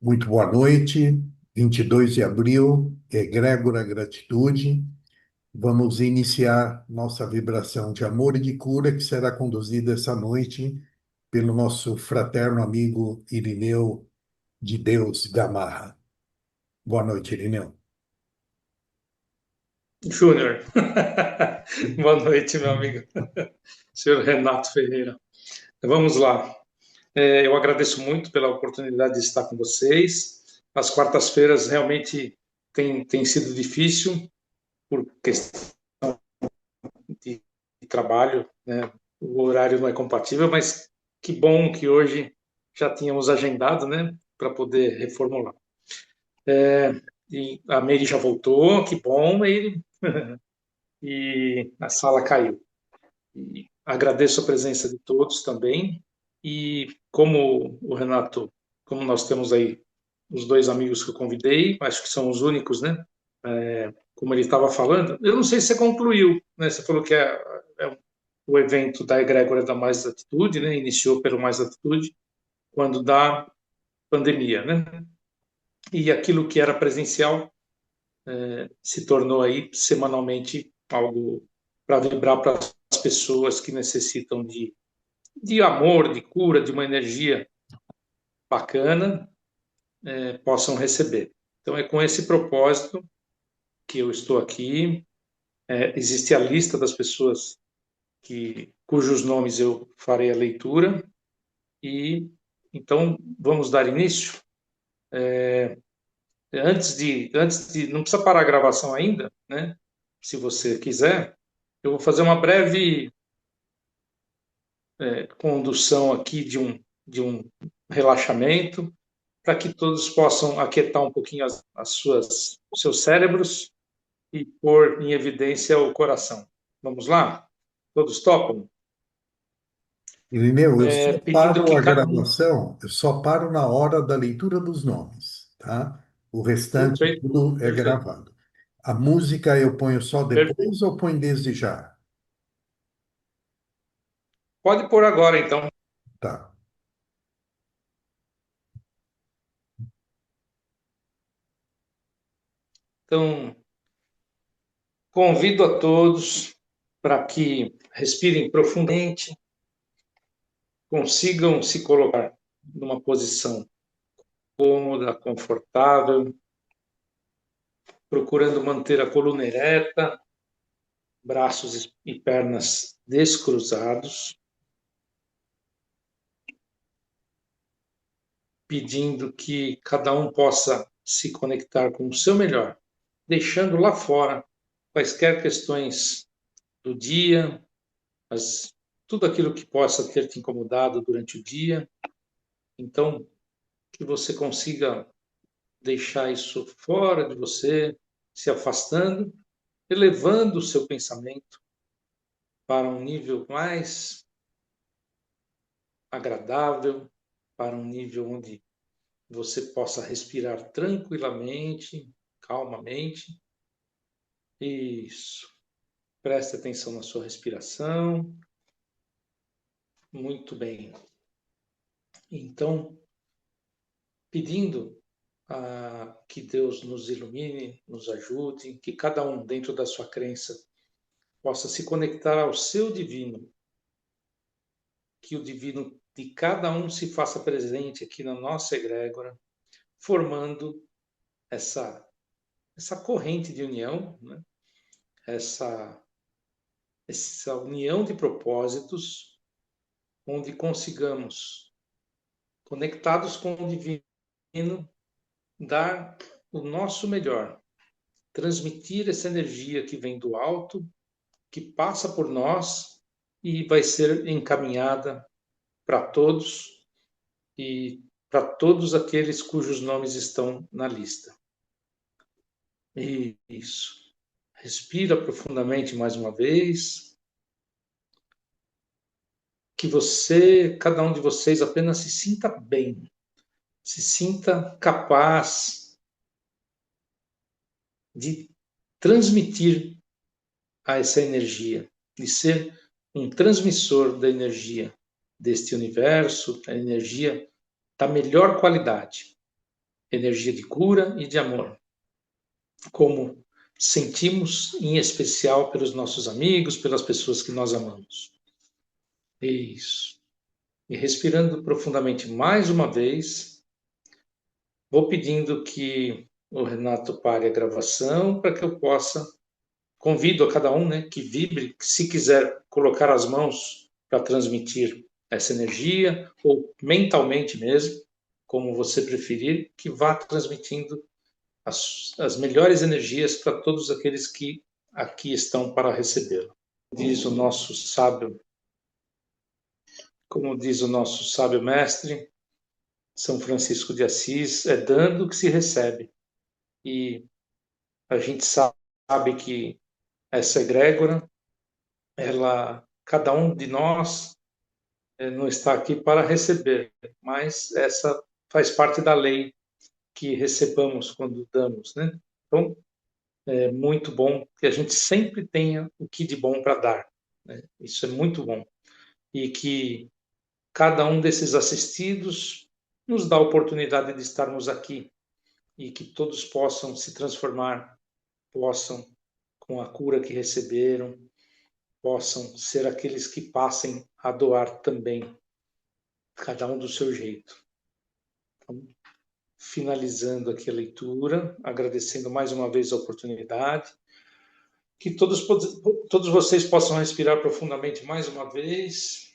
Muito boa noite. 22 de abril, egrégora gratitude. Vamos iniciar nossa vibração de amor e de cura, que será conduzida essa noite pelo nosso fraterno amigo Irineu de Deus Gamarra. Boa noite, Irineu. Júnior. Boa noite, meu amigo, senhor Renato Ferreira. Vamos lá. Eu agradeço muito pela oportunidade de estar com vocês. As quartas-feiras realmente tem sido difícil por questão de trabalho, né? O horário não é compatível, mas que bom que hoje já tínhamos agendado, né, para poder reformular. E a Meire já voltou, que bom, Meire. E a sala caiu. E agradeço a presença de todos também. E como o Renato, como nós temos aí os dois amigos que eu convidei, acho que são os únicos, né? Como ele estava falando, eu não sei se você concluiu, né? Você falou que o evento da Egrégora da Mais Atitude, né? Iniciou pelo Mais Atitude, quando da pandemia, né? E aquilo que era presencial se tornou aí semanalmente algo para vibrar para as pessoas que necessitam de amor, de cura, de uma energia bacana, possam receber. Então, é com esse propósito que eu estou aqui. Existe a lista das pessoas cujos nomes eu farei a leitura. E então, vamos dar início. Não precisa parar a gravação ainda, né? Se você quiser, eu vou fazer uma breve condução aqui de um relaxamento, para que todos possam aquietar um pouquinho os seus cérebros e pôr em evidência o coração. Vamos lá? Todos topam? Irineu, eu só Pedindo paro que a cada um. gravação, eu só paro na hora da leitura dos nomes, tá? O restante Perfeito, tudo é perfeito. gravado. A música eu ponho só Perfeito. depois ou ponho desde já? Pode pôr agora, então. Tá. Então, convido a todos para que respirem profundamente, consigam se colocar numa posição cômoda, confortável, procurando manter a coluna ereta, braços e pernas descruzados, pedindo que cada um possa se conectar com o seu melhor, deixando lá fora quaisquer questões do dia, as, tudo aquilo que possa ter te incomodado durante o dia. Então, que você consiga deixar isso fora de você, se afastando, elevando o seu pensamento para um nível mais agradável, para um nível onde você possa respirar tranquilamente, calmamente. Isso. Preste atenção na sua respiração. Muito bem. Então, pedindo que Deus nos ilumine, nos ajude, que cada um, dentro da sua crença, possa se conectar ao seu divino, que o divino de cada um se faça presente aqui na nossa egrégora, formando essa, essa corrente de união, né? essa, essa união de propósitos, onde consigamos, conectados com o divino, dar o nosso melhor, transmitir essa energia que vem do alto, que passa por nós e vai ser encaminhada para todos e para todos aqueles cujos nomes estão na lista. Isso. Respira profundamente mais uma vez. Que você, cada um de vocês, apenas se sinta bem, se sinta capaz de transmitir a essa energia, de ser um transmissor da energia deste universo, a energia da melhor qualidade. energia de cura e de amor, como sentimos em especial pelos nossos amigos, pelas pessoas que nós amamos. Isso. E respirando profundamente mais uma vez, vou pedindo que o Renato pare a gravação para que eu possa. Convido a cada um, né, que vibre, que se quiser colocar as mãos para transmitir essa energia, ou mentalmente mesmo, como você preferir, que vá transmitindo as melhores energias para todos aqueles que aqui estão para recebê-la. Diz o nosso sábio, como diz o nosso sábio mestre, São Francisco de Assis, é dando que se recebe. E a gente sabe que essa egrégora, ela, cada um de nós não está aqui para receber, mas essa faz parte da lei que recebamos quando damos, né? Então, é muito bom que a gente sempre tenha o que de bom para dar, né? Isso é muito bom. E que cada um desses assistidos nos dá a oportunidade de estarmos aqui e que todos possam se transformar, possam, com a cura que receberam, possam ser aqueles que passem a doar também, cada um do seu jeito. Então, finalizando aqui a leitura, agradecendo mais uma vez a oportunidade, que todos vocês possam respirar profundamente mais uma vez,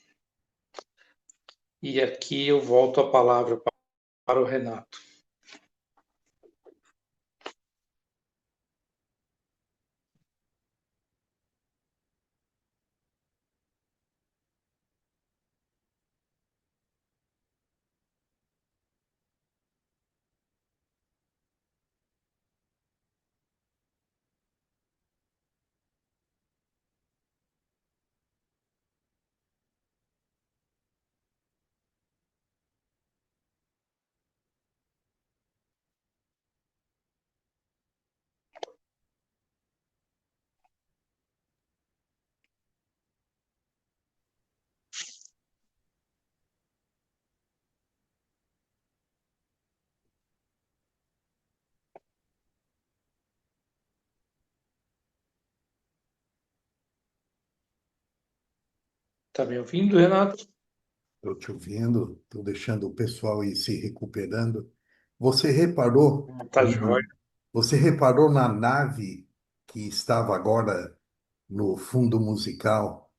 e aqui eu volto a palavra para o Renato. Está me ouvindo, Renato? Estou te ouvindo, estou deixando o pessoal ir se recuperando. Você reparou, Tá joia. você reparou na nave que estava agora no fundo musical?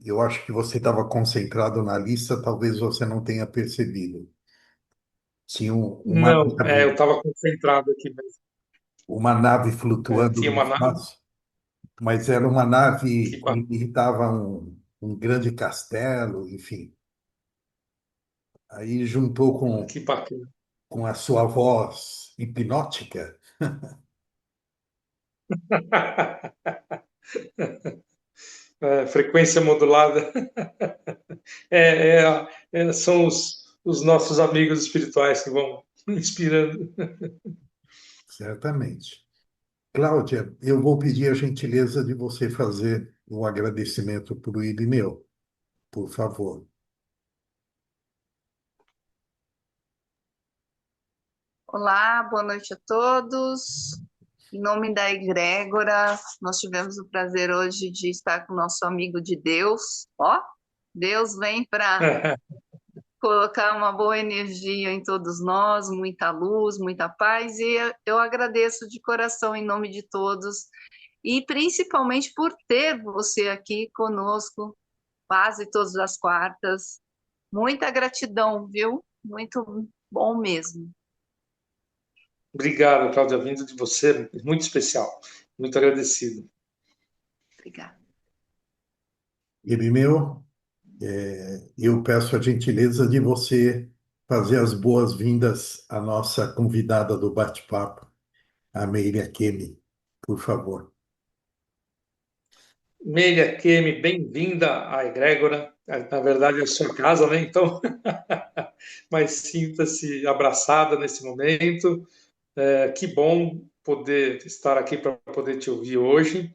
Eu acho que você estava concentrado na lista, talvez você não tenha percebido. Tinha Não, eu estava concentrado aqui mesmo. uma nave flutuando Tinha no uma nave espaço, mas era uma nave que, que imitava um grande castelo, enfim. Aí juntou que bacana. com a sua voz hipnótica. Frequência modulada. É, são os nossos amigos espirituais que vão inspirando. Certamente. Cláudia, eu vou pedir a gentileza de você fazer um agradecimento para o Irineu, por favor. Olá, boa noite a todos. Em nome da Egrégora, nós tivemos o prazer hoje de estar com o nosso amigo de Deus. Ó, Deus vem para colocar uma boa energia em todos nós, muita luz, muita paz, e eu agradeço de coração em nome de todos, e principalmente por ter você aqui conosco, quase todas as quartas. Muita gratidão, viu? Muito bom mesmo. Obrigado, Cláudia, vindo de você, muito especial. Muito agradecido. Obrigada. Irineu, eu peço a gentileza de você fazer as boas-vindas à nossa convidada do bate-papo, a Meire Kemi, por favor. Meia Kemi, bem-vinda à Egrégora. Na verdade, é a sua casa, né? Então, mas sinta-se abraçada nesse momento. Que bom poder estar aqui para poder te ouvir hoje.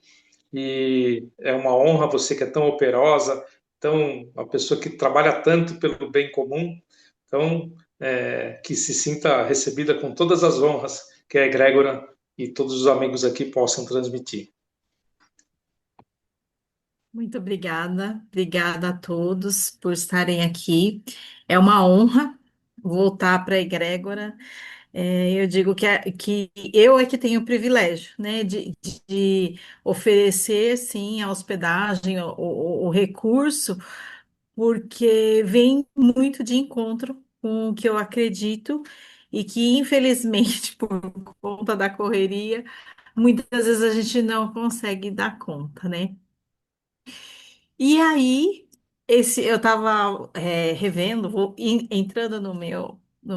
E é uma honra você que é tão operosa, tão uma pessoa que trabalha tanto pelo bem comum. Então, que se sinta recebida com todas as honras que a egrégora e todos os amigos aqui possam transmitir. Muito obrigada. Obrigada a todos por estarem aqui. É uma honra voltar para a egrégora. Eu digo que eu é que tenho o privilégio, né, de oferecer, sim, a hospedagem, o recurso, porque vem muito de encontro com o que eu acredito e que, infelizmente, por conta da correria, muitas vezes a gente não consegue dar conta, né? E aí, eu estava revendo, entrando no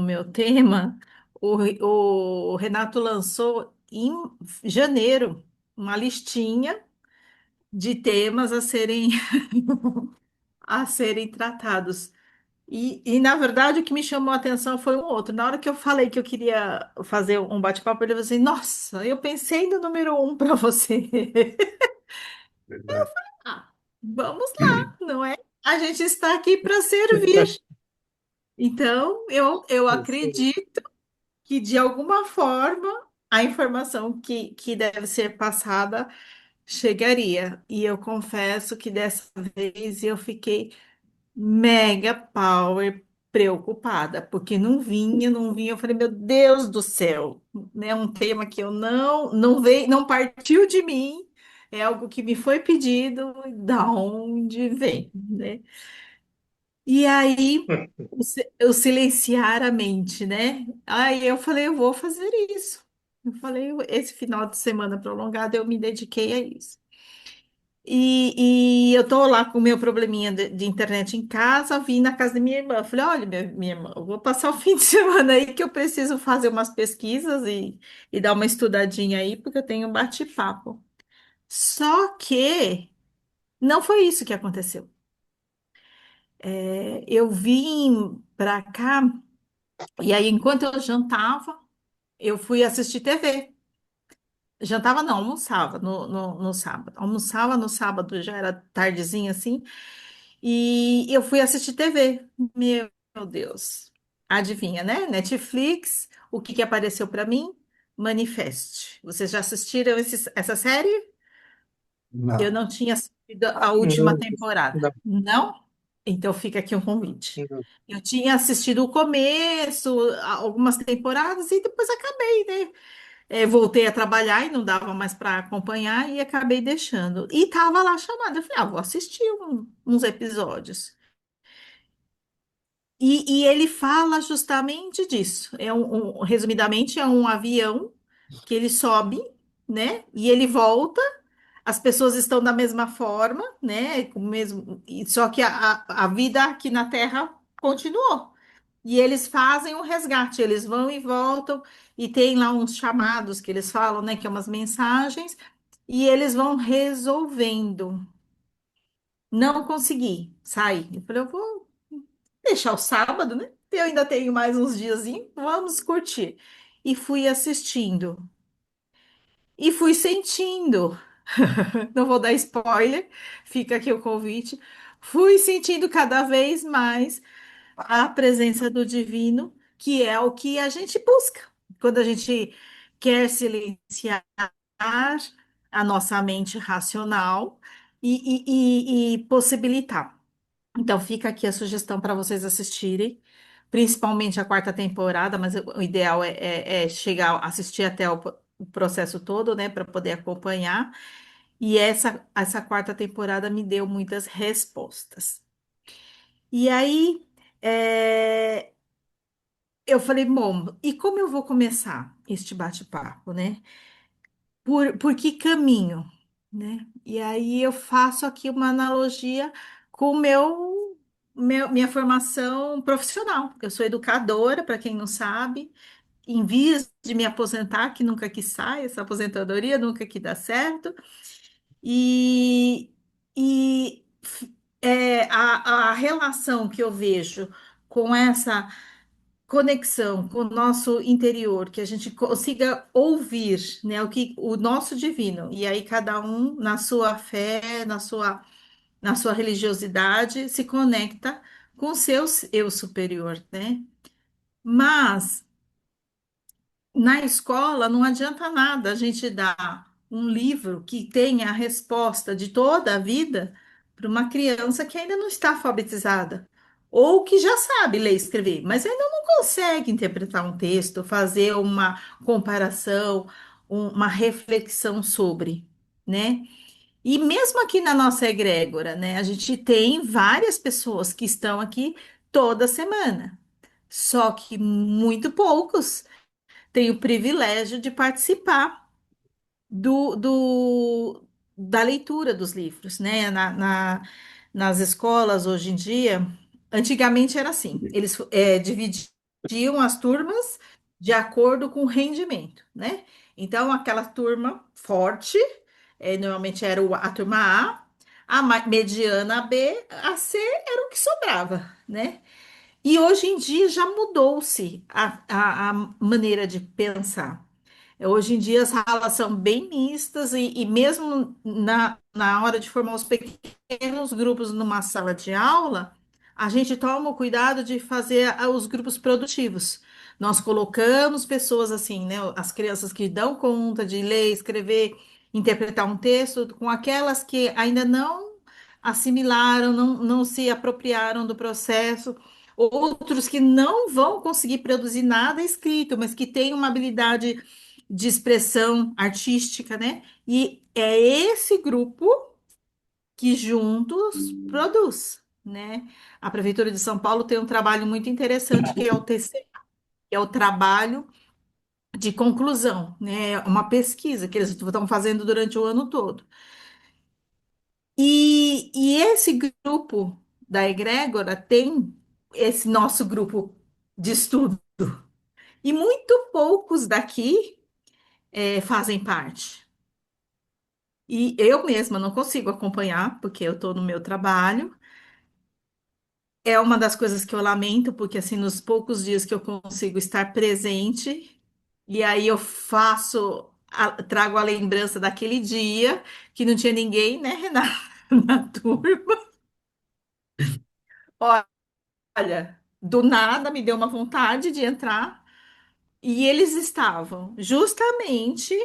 meu tema, o Renato lançou em janeiro uma listinha de temas a serem tratados. Na verdade, o que me chamou a atenção foi um outro. Na hora que eu falei que eu queria fazer um bate-papo, ele falou assim: Nossa, eu pensei no número um para você. Verdade. Ah, vamos lá, não é? A gente está aqui para servir. Então, eu acredito que, de alguma forma, a informação que deve ser passada chegaria. E eu confesso que dessa vez eu fiquei mega power preocupada, porque não vinha, não vinha. Eu falei, meu Deus do céu, né? Um tema que eu não veio, não partiu de mim, é algo que me foi pedido, da onde vem, né? E aí eu silenciar a mente, né? Aí eu falei, eu vou fazer isso. Eu falei, esse final de semana prolongado eu me dediquei a isso. E eu tô lá com o meu probleminha de internet em casa, vim na casa da minha irmã. Eu falei, olha, minha irmã, eu vou passar o fim de semana aí que eu preciso fazer umas pesquisas e dar uma estudadinha aí, porque eu tenho um bate-papo. Só que não foi isso que aconteceu. Eu vim para cá, e aí, enquanto eu jantava, eu fui assistir TV. Jantava não, almoçava no sábado. Almoçava no sábado, já era tardezinha assim, e eu fui assistir TV. Meu Deus. Adivinha, né? Netflix, o que que apareceu para mim? Manifest. Vocês já assistiram essa série? Eu Não. não tinha assistido a última Não, temporada. não, Não? Então fica aqui um convite. não. Eu tinha assistido o começo, algumas temporadas, e depois acabei, né? Voltei a trabalhar e não dava mais para acompanhar e acabei deixando. E tava lá chamada. Eu falei, vou assistir uns episódios. E ele fala justamente disso. Resumidamente, é um avião que ele sobe, né? E ele volta. As pessoas estão da mesma forma, né? Com o mesmo, só que a vida aqui na Terra continuou. E eles fazem um resgate, eles vão e voltam, e tem lá uns chamados que eles falam, né? Que é umas mensagens, e eles vão resolvendo. Não consegui sair. Eu falei, eu vou deixar o sábado, né? Eu ainda tenho mais uns diazinhos, vamos curtir. E fui assistindo. E fui sentindo. Não vou dar spoiler, fica aqui o convite. Fui sentindo cada vez mais a presença do divino, que é o que a gente busca quando a gente quer silenciar a nossa mente racional e possibilitar. Então, fica aqui a sugestão para vocês assistirem, principalmente a quarta temporada, mas o ideal é chegar, assistir até o processo todo, né, para poder acompanhar. E essa quarta temporada me deu muitas respostas. E aí, eu falei, bom, e como eu vou começar este bate-papo, né? Por que caminho, né? E aí eu faço aqui uma analogia com minha formação profissional. Eu sou educadora, para quem não sabe, em vias de me aposentar, que nunca que sai, essa aposentadoria nunca que dá certo. E, a relação que eu vejo com essa conexão com o nosso interior, que a gente consiga ouvir, né, o nosso divino, e aí cada um na sua fé, na sua religiosidade, se conecta com o seu eu superior, né? Mas na escola não adianta nada a gente dar um livro que tenha a resposta de toda a vida para uma criança que ainda não está alfabetizada, ou que já sabe ler e escrever, mas ainda não consegue interpretar um texto, fazer uma comparação, uma reflexão sobre, né? E mesmo aqui na nossa egrégora, né, a gente tem várias pessoas que estão aqui toda semana, só que muito poucos têm o privilégio de participar da leitura dos livros, né? Nas escolas hoje em dia, antigamente era assim, eles dividiam as turmas de acordo com o rendimento, né? Então, aquela turma forte, normalmente era a turma mediana a B, a C era o que sobrava, né? E hoje em dia já mudou-se a maneira de pensar. Hoje em dia as salas são bem mistas e mesmo na hora de formar os pequenos grupos numa sala de aula, a gente toma o cuidado de fazer os grupos produtivos. Nós colocamos pessoas assim, né? As crianças que dão conta de ler, escrever, interpretar um texto, com aquelas que ainda não assimilaram, não se apropriaram do processo. Outros que não vão conseguir produzir nada escrito, mas que têm uma habilidade de expressão artística, né? E é esse grupo que juntos produz, né? A Prefeitura de São Paulo tem um trabalho muito interessante que é o TCA, que é o trabalho de conclusão, né? Uma pesquisa que eles estão fazendo durante o ano todo. E esse grupo da Egrégora tem esse nosso grupo de estudo. E muito poucos daqui fazem parte. E eu mesma não consigo acompanhar, porque eu estou no meu trabalho. É uma das coisas que eu lamento, porque assim, nos poucos dias que eu consigo estar presente, e aí eu trago a lembrança daquele dia que não tinha ninguém, né, Renata, na turma. Olha, do nada me deu uma vontade de entrar, e eles estavam justamente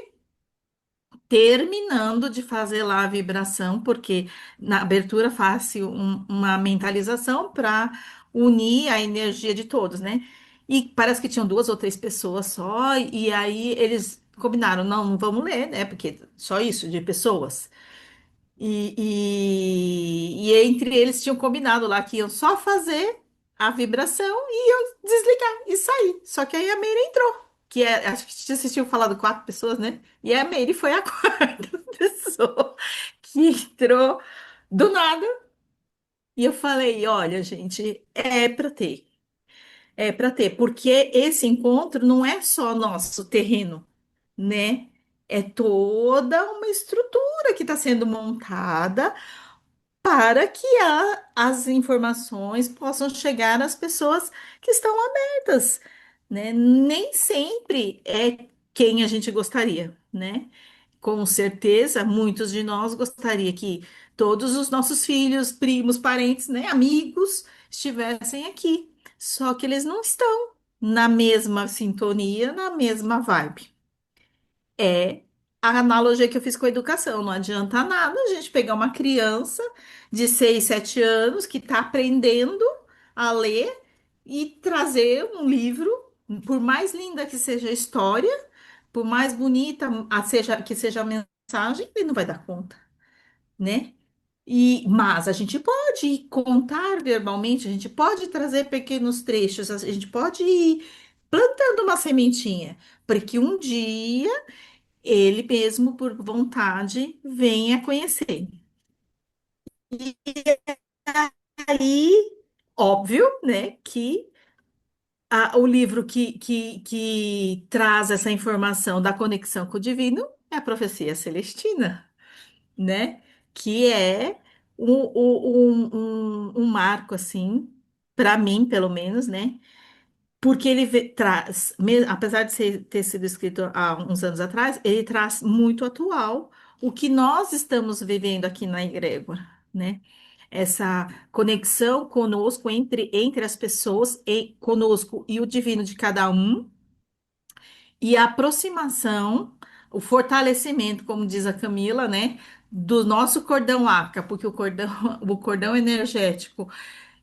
terminando de fazer lá a vibração, porque na abertura faz-se uma mentalização para unir a energia de todos, né? E parece que tinham duas ou três pessoas só, e aí eles combinaram, não vamos ler, né? Porque só isso de pessoas. E entre eles tinham combinado lá que iam só fazer a vibração e iam desligar e sair. Só que aí a Meire entrou, acho que você assistiu falar de quatro pessoas, né? E a Meire foi a quarta pessoa que entrou do nada. E eu falei, olha, gente, é para ter, porque esse encontro não é só nosso terreno, né? É toda uma estrutura que está sendo montada para que as informações possam chegar às pessoas que estão abertas, né? Nem sempre é quem a gente gostaria, né? Com certeza, muitos de nós gostaria que todos os nossos filhos, primos, parentes, né, amigos estivessem aqui. Só que eles não estão na mesma sintonia, na mesma vibe. É a analogia que eu fiz com a educação. Não adianta nada a gente pegar uma criança de 6, 7 anos que está aprendendo a ler e trazer um livro, por mais linda que seja a história, por mais bonita que seja a mensagem, ele não vai dar conta, né? Mas a gente pode contar verbalmente, a gente pode trazer pequenos trechos, a gente pode ir plantando uma sementinha, porque um dia ele mesmo, por vontade, venha conhecer. E aí, óbvio, né, que o livro que traz essa informação da conexão com o divino é a Profecia Celestina, né? Que é um marco, assim, para mim, pelo menos, né? Porque ele traz, apesar de ter sido escrito há uns anos atrás, ele traz muito atual o que nós estamos vivendo aqui na egrégora, né? essa conexão conosco, entre as pessoas, e conosco e o divino de cada um, e a aproximação, o fortalecimento, como diz a Camila, né? Do nosso cordão áca, porque o cordão energético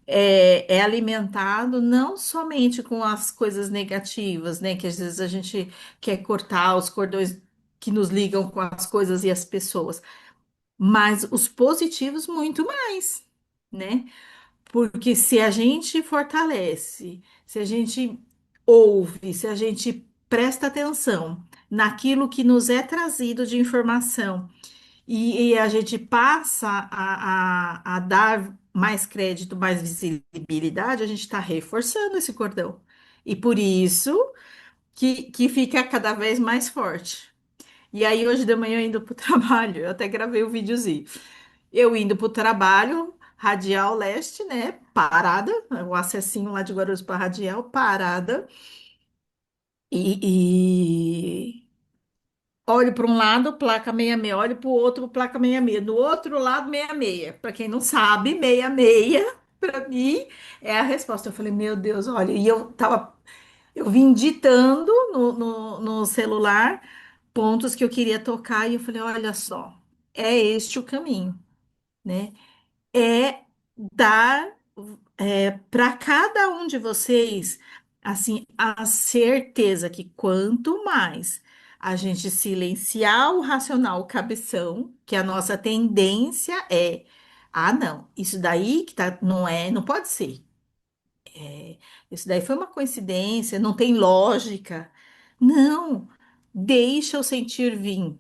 é alimentado não somente com as coisas negativas, né? Que às vezes a gente quer cortar os cordões que nos ligam com as coisas e as pessoas, mas os positivos muito mais, né? Porque se a gente fortalece, se a gente ouve, se a gente presta atenção naquilo que nos é trazido de informação e a gente passa a dar mais crédito, mais visibilidade, a gente está reforçando esse cordão. E por isso que fica cada vez mais forte. E aí, hoje de manhã, indo para o trabalho, eu até gravei o videozinho. Eu indo para o trabalho, Radial Leste, né? Parada, o acessinho lá de Guarulhos para Radial, parada. E olho para um lado, placa 66, olho para o outro, placa 66. Do outro lado, 66. Para quem não sabe, 66, para mim, é a resposta. Eu falei, meu Deus, olha, eu vim ditando no celular pontos que eu queria tocar e eu falei, olha só, é este o caminho, né? É dar para cada um de vocês assim a certeza que quanto mais a gente silenciar o racional, o cabeção, que a nossa tendência é, ah, não, isso daí que tá, não é, não pode ser. Isso daí foi uma coincidência, não tem lógica. Não, deixa o sentir vir,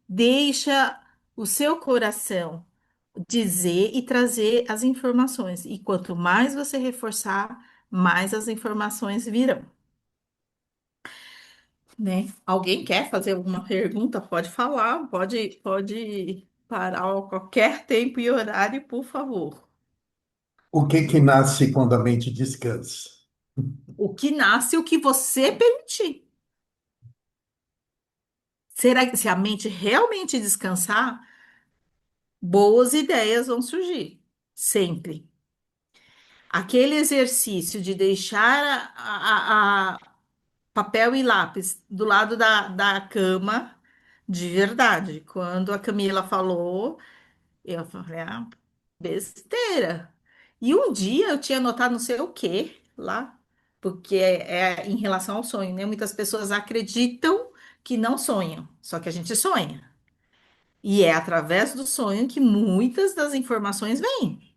deixa o seu coração dizer e trazer as informações. E quanto mais você reforçar, mais as informações virão, né? Alguém quer fazer alguma pergunta? Pode falar, pode parar a qualquer tempo e horário, por favor. O que que nasce quando a mente descansa? O que nasce, o que você permitir. Será que se a mente realmente descansar, boas ideias vão surgir, sempre. Aquele exercício de deixar a papel e lápis do lado da cama, de verdade. Quando a Camila falou, eu falei, ah, besteira. E um dia eu tinha notado não sei o quê lá, porque é em relação ao sonho, né? Muitas pessoas acreditam que não sonham, só que a gente sonha. E é através do sonho que muitas das informações vêm.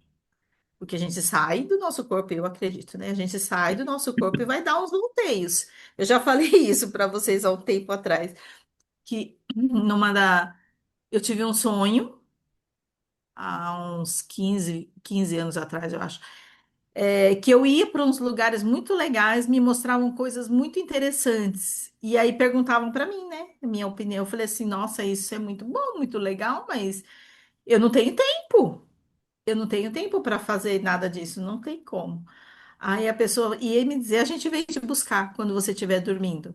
Porque a gente sai do nosso corpo, eu acredito, né? A gente sai do nosso corpo e vai dar uns volteios. Eu já falei isso para vocês há um tempo atrás, que eu tive um sonho há uns quinze anos atrás, eu acho, que eu ia para uns lugares muito legais, me mostravam coisas muito interessantes. E aí perguntavam para mim, né? A minha opinião. Eu falei assim: nossa, isso é muito bom, muito legal, mas eu não tenho tempo. Eu não tenho tempo para fazer nada disso, não tem como. Aí a pessoa ia me dizer, a gente vem te buscar quando você estiver dormindo.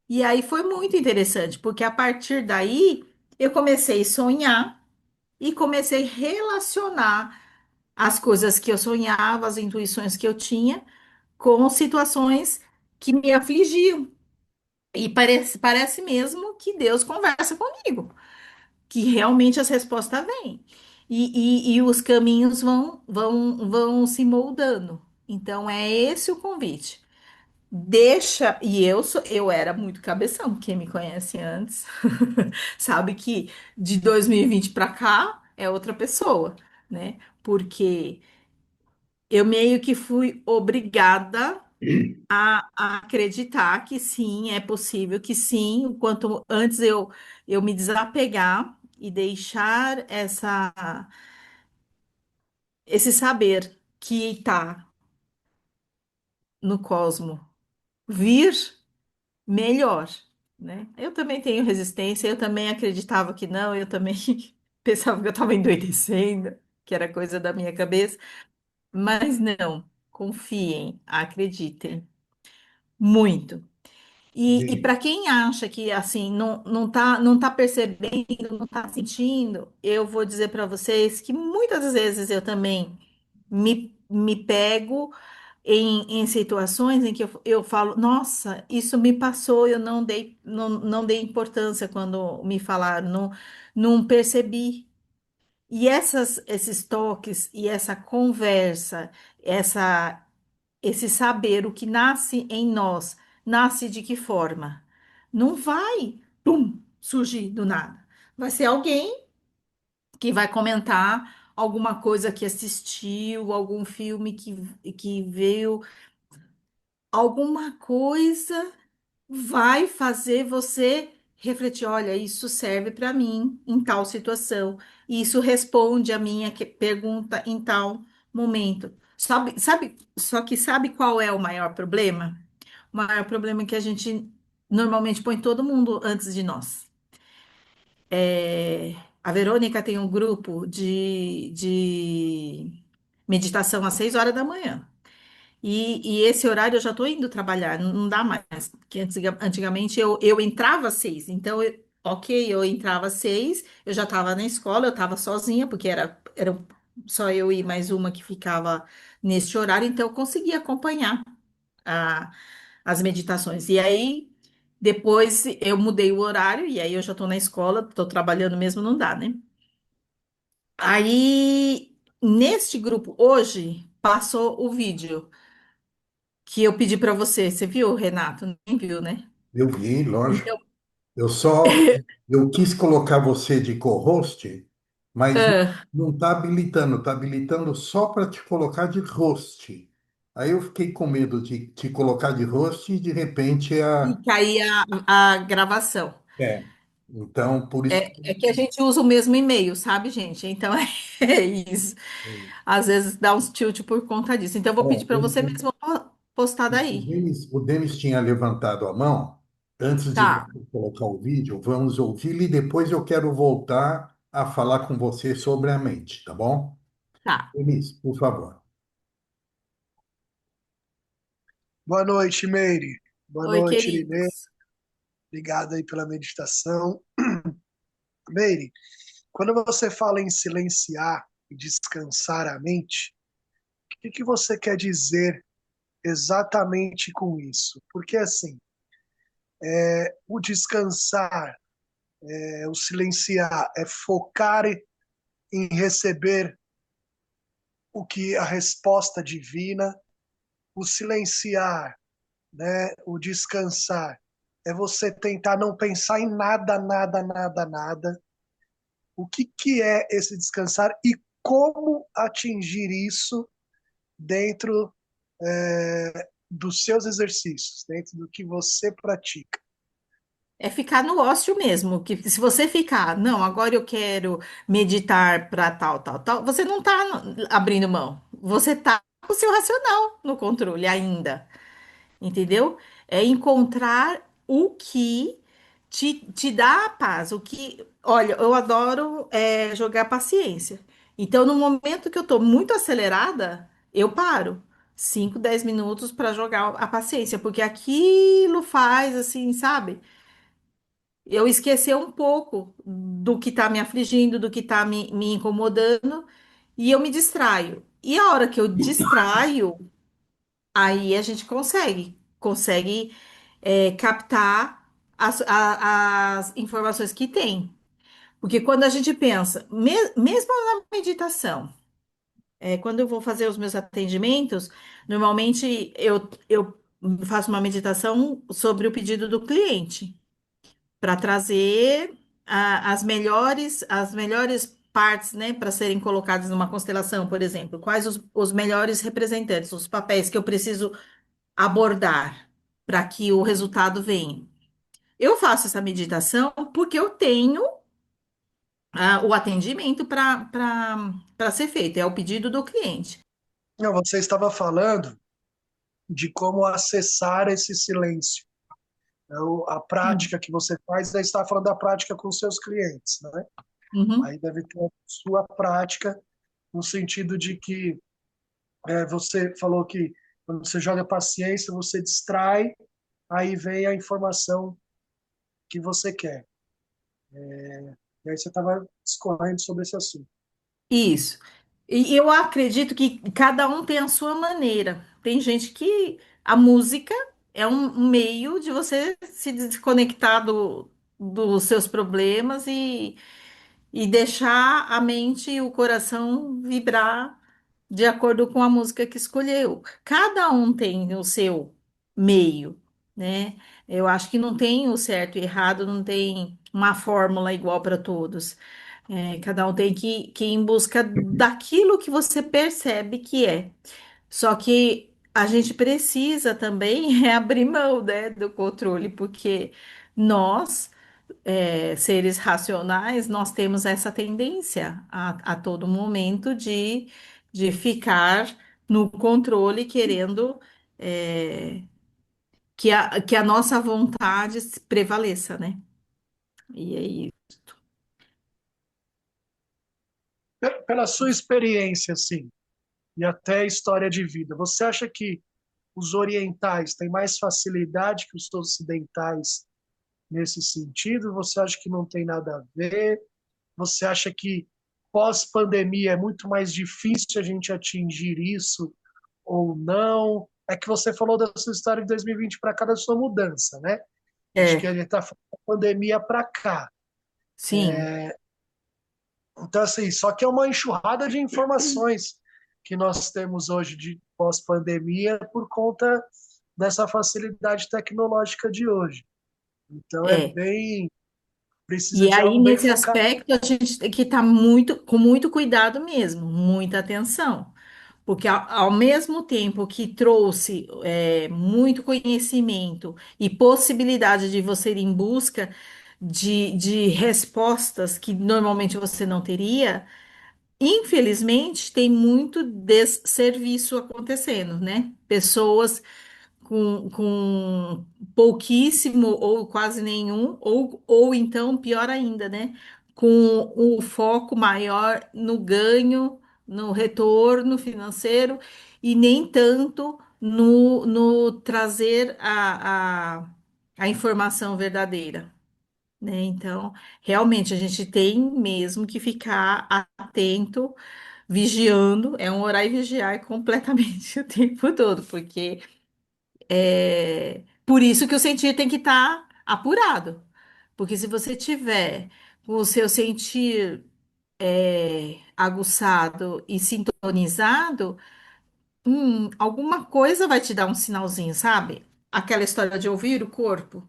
E aí foi muito interessante, porque a partir daí eu comecei a sonhar e comecei a relacionar as coisas que eu sonhava, as intuições que eu tinha, com situações que me afligiam. E parece mesmo que Deus conversa comigo, que realmente as respostas vêm. E os caminhos vão se moldando. Então, é esse o convite. Deixa, eu era muito cabeção, quem me conhece antes sabe que de 2020 para cá é outra pessoa, né? Porque eu meio que fui obrigada a acreditar que sim, é possível, que sim, o quanto antes eu me desapegar e deixar esse saber que está no cosmo vir melhor, né? Eu também tenho resistência, eu também acreditava que não, eu também pensava que eu estava endoidecendo, que era coisa da minha cabeça, mas não, confiem, acreditem muito. E Bem, para quem acha que assim não tá percebendo, não está sentindo, eu vou dizer para vocês que muitas vezes eu também me pego em situações em que eu falo, nossa, isso me passou, eu não dei importância quando me falaram, não percebi. E esses toques e essa conversa, essa, esse saber o que nasce em nós, nasce de que forma? Não vai, pum, surgir do nada. Vai ser alguém que vai comentar alguma coisa que assistiu, algum filme que veio, alguma coisa vai fazer você refletir, olha, isso serve para mim em tal situação, e isso responde a minha pergunta em tal momento. Só que sabe qual é o maior problema? O maior problema é que a gente normalmente põe todo mundo antes de nós. A Verônica tem um grupo de meditação às 6 horas da manhã. E esse horário eu já estou indo trabalhar, não dá mais. Porque antigamente eu entrava às 6, então, ok, eu entrava às 6, eu já estava na escola, eu estava sozinha, porque era só eu e mais uma que ficava neste horário, então eu conseguia acompanhar a- as meditações. E aí, depois eu mudei o horário, e aí eu já estou na escola, estou trabalhando mesmo, não dá, né? Aí, neste grupo, hoje, passou o vídeo que eu pedi para você. Você viu, Renato? Nem viu, né? eu vi, lógico. Então, Eu só eu quis colocar você de co-host, mas ah, não está habilitando só para te colocar de host. Aí eu fiquei com medo de te colocar de host e de repente e cair a gravação. é. Então, por isso É que a gente usa o mesmo e-mail, sabe, gente? Então é isso. Às vezes dá uns tilt por conta disso. Então eu é, vou pedir para você mesmo postar daí. O Denis tinha levantado a mão. Antes de Tá, você colocar o vídeo, vamos ouvi-lo e depois eu quero voltar a falar com você sobre a mente, tá bom? tá. Denis, por favor. Boa noite, Meire. Boa Oi, noite, Irinê. queridos. Obrigado aí pela meditação. Meire, quando você fala em silenciar e descansar a mente, o que que você quer dizer exatamente com isso? Porque, assim, o descansar, o silenciar, é focar em receber o que a resposta divina, o silenciar, né, o descansar, é você tentar não pensar em nada, nada, nada, nada. O que, que é esse descansar e como atingir isso dentro dos seus exercícios, dentro do que você pratica. É ficar no ócio mesmo, que se você ficar, não, agora eu quero meditar para tal, tal, tal, você não está abrindo mão. Você está com o seu racional no controle ainda. Entendeu? É encontrar o que te dá a paz. O que, olha, eu adoro jogar paciência. Então, no momento que eu tô muito acelerada, eu paro 5, 10 minutos para jogar a paciência, porque aquilo faz assim, sabe? Eu esquecer um pouco do que tá me afligindo, do que tá me incomodando, e eu me distraio. E a hora que eu distraio, aí a gente consegue captar as informações que tem. Porque quando a gente pensa, mesmo na meditação, quando eu vou fazer os meus atendimentos, normalmente eu faço uma meditação sobre o pedido do cliente, para trazer as melhores partes, né, para serem colocadas numa constelação, por exemplo. Quais os melhores representantes, os papéis que eu preciso abordar para que o resultado venha. Eu faço essa meditação porque eu tenho o atendimento para ser feito, é o pedido do cliente. Não, você estava falando de como acessar esse silêncio. A Sim. prática que você faz, aí está falando da prática com seus clientes, né? Uhum. Aí deve ter a sua prática no sentido de que você falou que quando você joga paciência, você distrai aí vem a informação que você quer. E aí você estava discorrendo sobre esse assunto. Isso. E eu acredito que cada um tem a sua maneira. Tem gente que a música é um meio de você se desconectar dos seus problemas e deixar a mente e o coração vibrar de acordo com a música que escolheu. Cada um tem o seu meio, né? Eu acho que não tem o certo e errado, não tem uma fórmula igual para todos. Cada um tem que ir em busca daquilo que você percebe que é. Só que a gente precisa também abrir mão, né, do controle, porque nós, seres racionais, nós temos essa tendência a todo momento de ficar no controle, querendo, que a nossa vontade prevaleça, né? E aí, Pela sua experiência, assim, e até história de vida, você acha que os orientais têm mais facilidade que os ocidentais nesse sentido? Você acha que não tem nada a ver? Você acha que pós-pandemia é muito mais difícil a gente atingir isso ou não? É que você falou da sua história de 2020 para cá, da sua mudança, né? Acho que é, ele está falando da pandemia para cá. sim, Então, assim, só que é uma enxurrada de informações que nós temos hoje de pós-pandemia por conta dessa facilidade tecnológica de hoje. Então, é é. bem. Precisa E de aí, algo bem nesse focado. aspecto, a gente tem que estar com muito cuidado mesmo, muita atenção. Porque ao mesmo tempo que trouxe muito conhecimento e possibilidade de você ir em busca de respostas que normalmente você não teria, infelizmente tem muito desserviço acontecendo, né? Pessoas com pouquíssimo ou quase nenhum, ou então, pior ainda, né? Com o foco maior no ganho, no retorno financeiro, e nem tanto no trazer a informação verdadeira, né? Então, realmente, a gente tem mesmo que ficar atento, vigiando, é um orar e vigiar completamente o tempo todo, porque. Por isso que o sentir tem que estar apurado. Porque se você tiver com o seu sentir aguçado e sintonizado, alguma coisa vai te dar um sinalzinho, sabe? Aquela história de ouvir o corpo,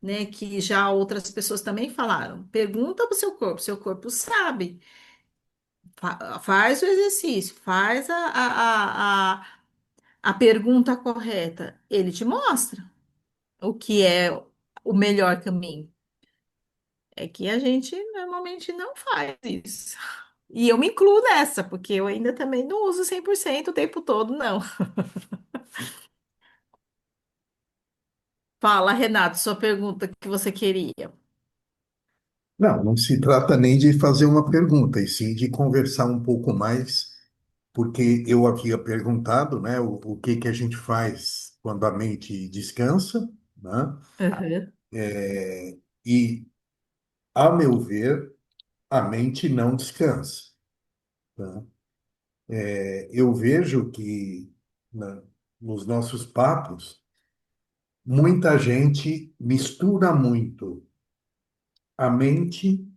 né? Que já outras pessoas também falaram. Pergunta para o seu corpo sabe. Faz o exercício, faz a pergunta correta. Ele te mostra o que é o melhor caminho. É que a gente normalmente não faz isso. E eu me incluo nessa, porque eu ainda também não uso 100% o tempo todo, não. Fala, Renato, sua pergunta que você queria. Não, não se trata nem de fazer uma pergunta, e sim de conversar um pouco mais, porque eu havia perguntado, né, o que que a gente faz quando a mente descansa, né? Uhum. E, a meu ver, a mente não descansa, tá? Eu vejo que nos nossos papos, muita gente mistura muito a mente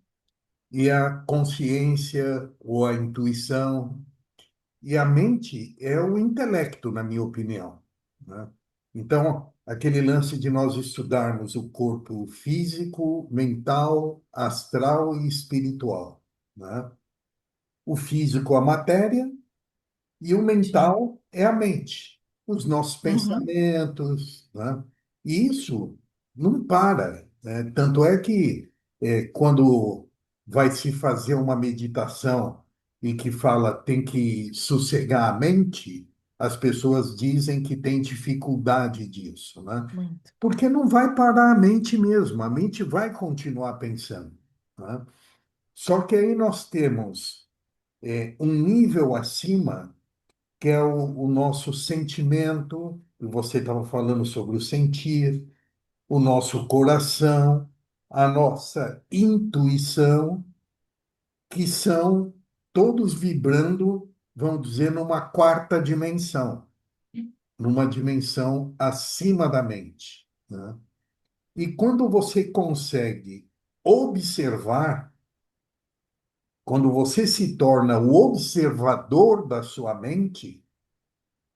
e a consciência ou a intuição. E a mente é o intelecto, na minha opinião, né? Então, aquele lance de nós estudarmos o corpo físico, mental, astral e espiritual, né? O físico, a matéria, e o Sim. mental é a mente, os nossos Uhum. pensamentos, né? E isso não para, né? Tanto é que quando vai se fazer uma meditação e que fala tem que sossegar a mente, as pessoas dizem que tem dificuldade disso, né? Muito. Porque não vai parar a mente mesmo, a mente vai continuar pensando, né? Só que aí nós temos um nível acima que é o nosso sentimento, e você estava falando sobre o sentir. o nosso coração, a nossa intuição, que são todos vibrando, vamos dizer, numa quarta dimensão, numa dimensão acima da mente, né? E quando você consegue observar, quando você se torna o observador da sua mente,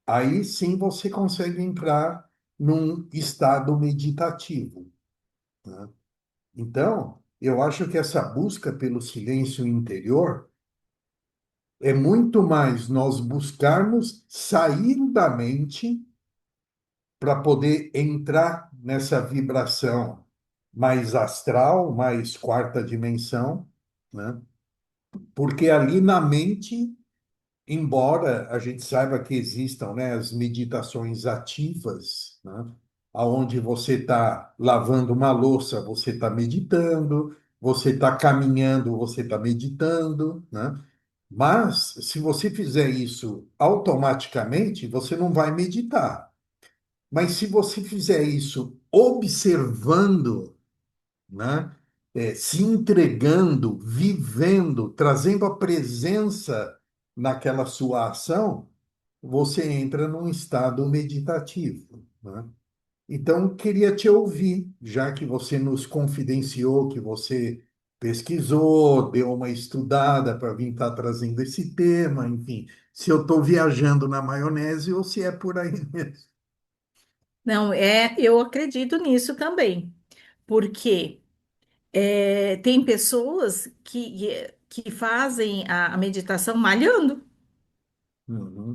aí sim você consegue entrar num estado meditativo, né? Então, eu acho que essa busca pelo silêncio interior é muito mais nós buscarmos sair da mente para poder entrar nessa vibração mais astral, mais quarta dimensão, né? Porque ali na mente, embora a gente saiba que existam, né, as meditações ativas, né, aonde você está lavando uma louça, você está meditando, você está caminhando, você está meditando, né? Mas se você fizer isso automaticamente, você não vai meditar. Mas se você fizer isso observando, né, se entregando, vivendo, trazendo a presença naquela sua ação, você entra num estado meditativo, né? Então, queria te ouvir, já que você nos confidenciou que você pesquisou, deu uma estudada para vir estar trazendo esse tema, enfim, se eu estou viajando na maionese ou se é por aí mesmo. Não, eu acredito nisso também, porque tem pessoas que fazem a meditação malhando. Uhum.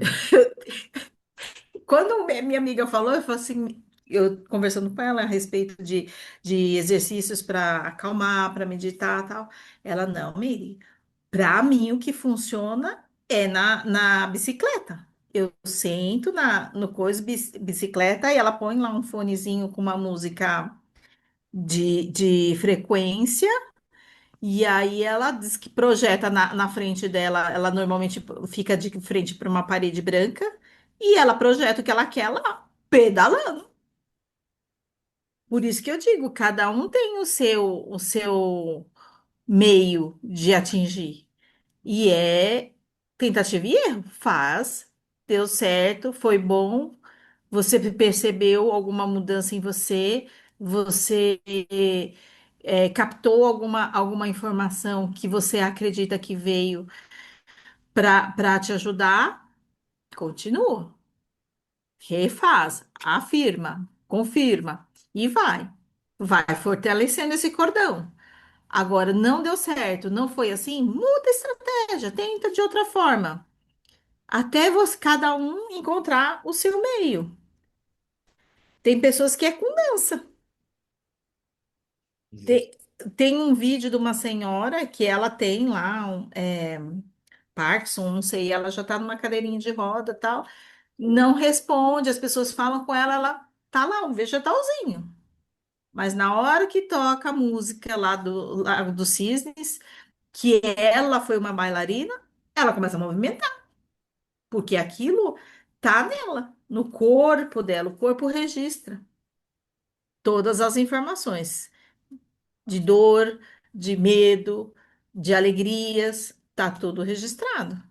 Quando minha amiga falou, eu falei assim, eu conversando com ela a respeito de exercícios para acalmar, para meditar e tal. Ela, não, Miri, para mim o que funciona é na bicicleta. Eu sento no coisa bicicleta e ela põe lá um fonezinho com uma música de frequência. E aí ela diz que projeta na frente dela, ela normalmente fica de frente para uma parede branca, e ela projeta o que ela quer lá, pedalando. Por isso que eu digo, cada um tem o seu meio de atingir. E é tentativa e erro. Faz, deu certo, foi bom, você percebeu alguma mudança em você, você captou alguma informação que você acredita que veio para te ajudar, continua, refaz, afirma, confirma e vai. Vai fortalecendo esse cordão. Agora, não deu certo, não foi assim, muda a estratégia, tenta de outra forma, até cada um encontrar o seu meio. Tem pessoas que é com dança. Tem, tem um vídeo de uma senhora que ela tem lá Parkinson, não sei, ela já tá numa cadeirinha de roda e tal, não responde, as pessoas falam com ela, ela tá lá, um vegetalzinho. Mas na hora que toca a música lá do Lago dos Cisnes, que ela foi uma bailarina, ela começa a movimentar, porque aquilo tá nela, no corpo dela, o corpo registra todas as informações de dor, de medo, de alegrias, tá tudo registrado.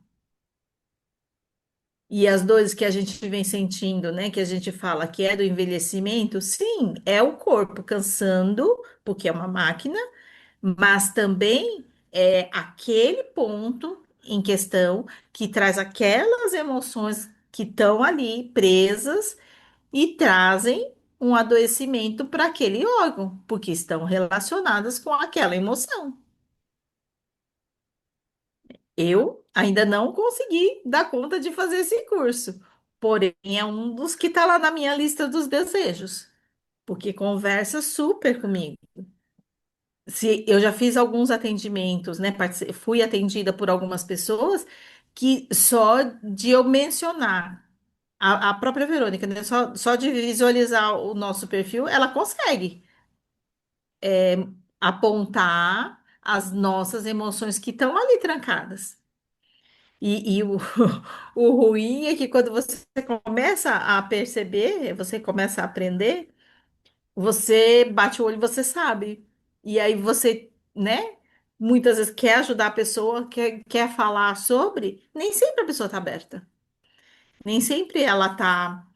E as dores que a gente vem sentindo, né, que a gente fala que é do envelhecimento, sim, é o corpo cansando, porque é uma máquina, mas também é aquele ponto em questão que traz aquelas emoções que estão ali presas e trazem um adoecimento para aquele órgão, porque estão relacionadas com aquela emoção. Eu ainda não consegui dar conta de fazer esse curso, porém é um dos que está lá na minha lista dos desejos, porque conversa super comigo. Se eu já fiz alguns atendimentos, né? Fui atendida por algumas pessoas que só de eu mencionar a própria Verônica, né? Só de visualizar o nosso perfil, ela consegue apontar as nossas emoções que estão ali trancadas. E o ruim é que quando você começa a perceber, você começa a aprender, você bate o olho e você sabe. E aí você, né? Muitas vezes quer ajudar a pessoa, quer falar sobre, nem sempre a pessoa está aberta. Nem sempre ela está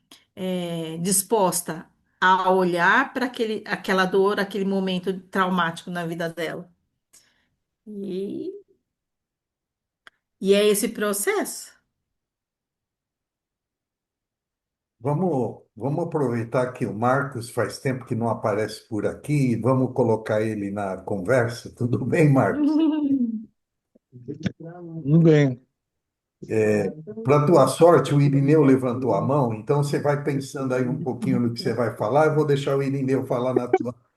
disposta a olhar para aquela dor, aquele momento traumático na vida dela. E, e é esse processo. Vamos aproveitar que o Marcos faz tempo que não aparece por aqui e vamos colocar ele na conversa. Tudo bem, Marcos? Tudo bem. Para tua sorte, o Irineu levantou a mão, então você vai pensando aí um pouquinho no que você vai falar. Eu vou deixar o Irineu falar na tua frente.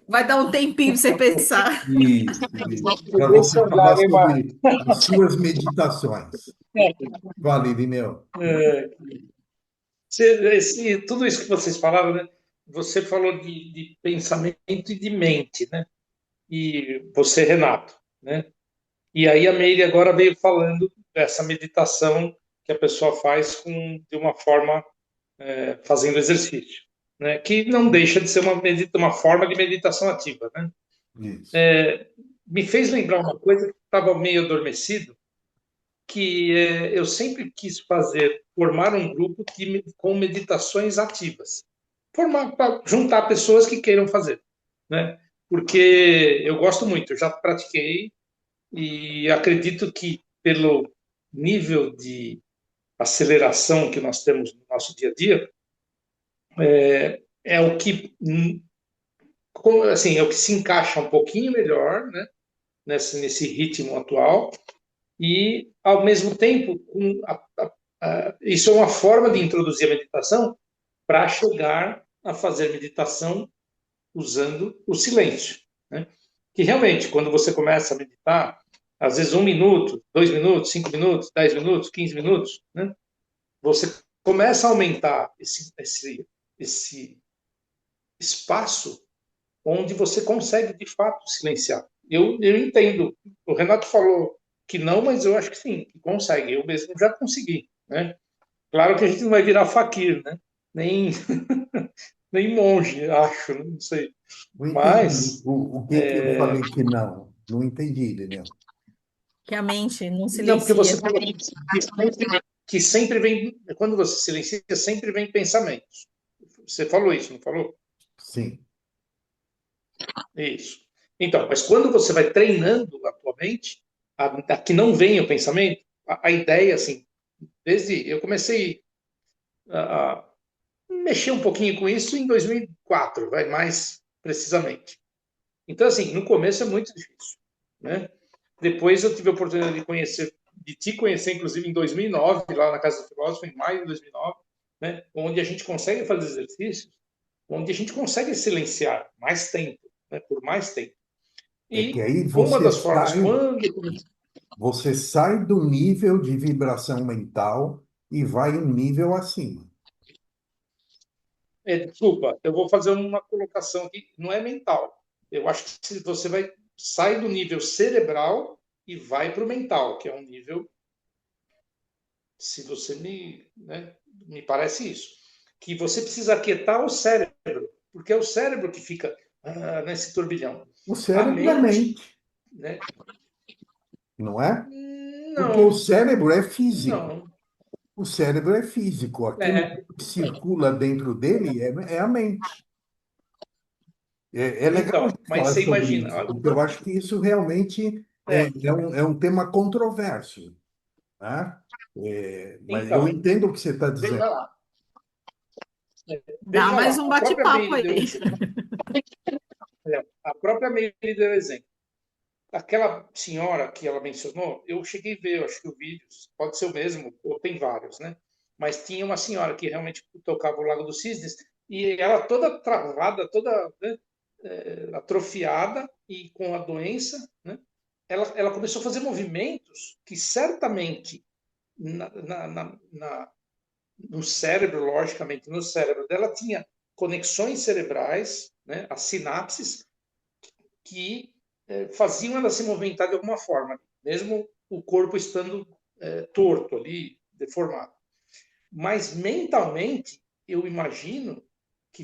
Vai dar um tempinho para você pensar. Isso, para você Deixa eu falar dar, hein, Marcos? sobre as suas meditações. Fala, Irineu. É, tudo isso que vocês falaram, né? Você falou de pensamento e de mente, né? E você, Renato, né? E aí a Meire agora veio falando dessa meditação que a pessoa faz de uma forma fazendo exercício, né? Que não deixa de ser uma forma de meditação ativa, né? Isso. Me fez lembrar uma coisa que estava meio adormecido, que eu sempre quis formar um grupo com meditações ativas, formar para juntar pessoas que queiram fazer, né? Porque eu gosto muito, eu já pratiquei e acredito que pelo nível de aceleração que nós temos no nosso dia a dia, é o que assim, é o que se encaixa um pouquinho melhor, né, nesse ritmo atual e ao mesmo tempo isso é uma forma de introduzir a meditação para chegar a fazer meditação usando o silêncio, né? Que realmente quando você começa a meditar, às vezes 1 minuto, 2 minutos, 5 minutos, 10 minutos, 15 minutos, né? Você começa a aumentar esse espaço onde você consegue, de fato, silenciar. Eu entendo. O Renato falou que não, mas eu acho que sim, que consegue. Eu mesmo já consegui, né? Claro que a gente não vai virar faquir, né? Nem, nem monge, acho, né? Não sei. Não entendi Mas, o que que eu falei que não. Não entendi, Irineu. Que a mente não não, porque você silencia. falou que sempre vem, quando você silencia, sempre vem pensamentos. Você falou isso, não falou? Sim. Isso. Então, mas quando você vai treinando a tua mente, a que não vem o pensamento, a ideia, assim, desde eu comecei a mexer um pouquinho com isso em 2004, vai mais precisamente. Então, assim, no começo é muito difícil, né? Depois eu tive a oportunidade de te conhecer, inclusive em 2009, lá na Casa do Filósofo, em maio de 2009, né? Onde a gente consegue fazer exercícios, onde a gente consegue silenciar mais tempo, né? Por mais tempo. É que E aí uma das formas, quando. você sai do nível de vibração mental e vai um nível acima. Desculpa, eu vou fazer uma colocação aqui, não é mental. Eu acho que se você sai do nível cerebral e vai para o mental, que é um nível, se você me parece isso, que você precisa aquietar o cérebro, porque é o cérebro que fica nesse turbilhão. O A cérebro é mente, mente, né? não é? Porque o Não, cérebro é físico. não. O cérebro é físico. Aquilo É, que circula dentro dele é a mente. É legal a então, gente mas falar você sobre imagina, isso, porque eu acho que isso realmente é um tema controverso, né? Mas eu então, entendo o que você está dizendo. veja lá, Dá veja mais lá, um a própria bate-papo Meire aí. deu, a própria Meire deu exemplo. Aquela senhora que ela mencionou, eu cheguei a ver, eu acho que o vídeo pode ser o mesmo, ou tem vários, né? Mas tinha uma senhora que realmente tocava o Lago dos Cisnes e ela toda travada, toda, né, atrofiada e com a doença, né? Ela começou a fazer movimentos que certamente no cérebro, logicamente, no cérebro dela tinha conexões cerebrais, né, as sinapses, que faziam ela se movimentar de alguma forma, mesmo o corpo estando torto ali, deformado. Mas mentalmente, eu imagino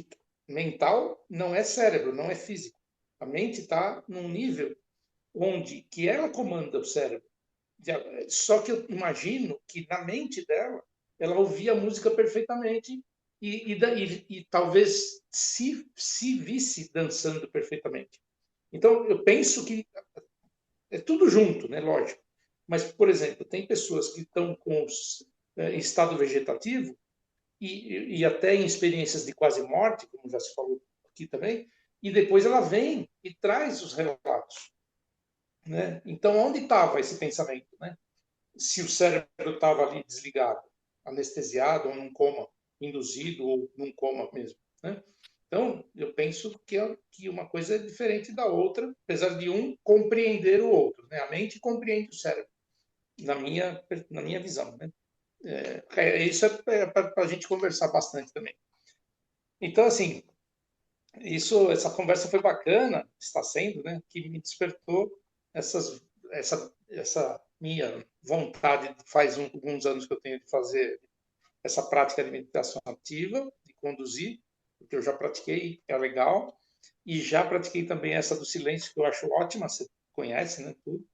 que mental não é cérebro, não é físico. A mente está num nível onde que ela comanda o cérebro. Só que eu imagino que na mente dela, ela ouvia a música perfeitamente e talvez se visse dançando perfeitamente. Então, eu penso que é tudo junto, né? Lógico. Mas, por exemplo, tem pessoas que estão em estado vegetativo e até em experiências de quase morte, como já se falou aqui também, e depois ela vem e traz os relatos. Né? Então, onde estava esse pensamento? Né? Se o cérebro estava ali desligado, anestesiado, ou num coma induzido, ou num coma mesmo. Né? Então, eu penso que uma coisa é diferente da outra, apesar de um compreender o outro. Né? A mente compreende o cérebro, na minha visão. Né? Isso é para a gente conversar bastante também. Então, assim, essa conversa foi bacana, está sendo, né? Que me despertou essa minha vontade. Faz alguns anos que eu tenho de fazer essa prática de meditação ativa, de conduzir, porque eu já pratiquei, é legal, e já pratiquei também essa do silêncio, que eu acho ótima, você conhece, né? Tudo.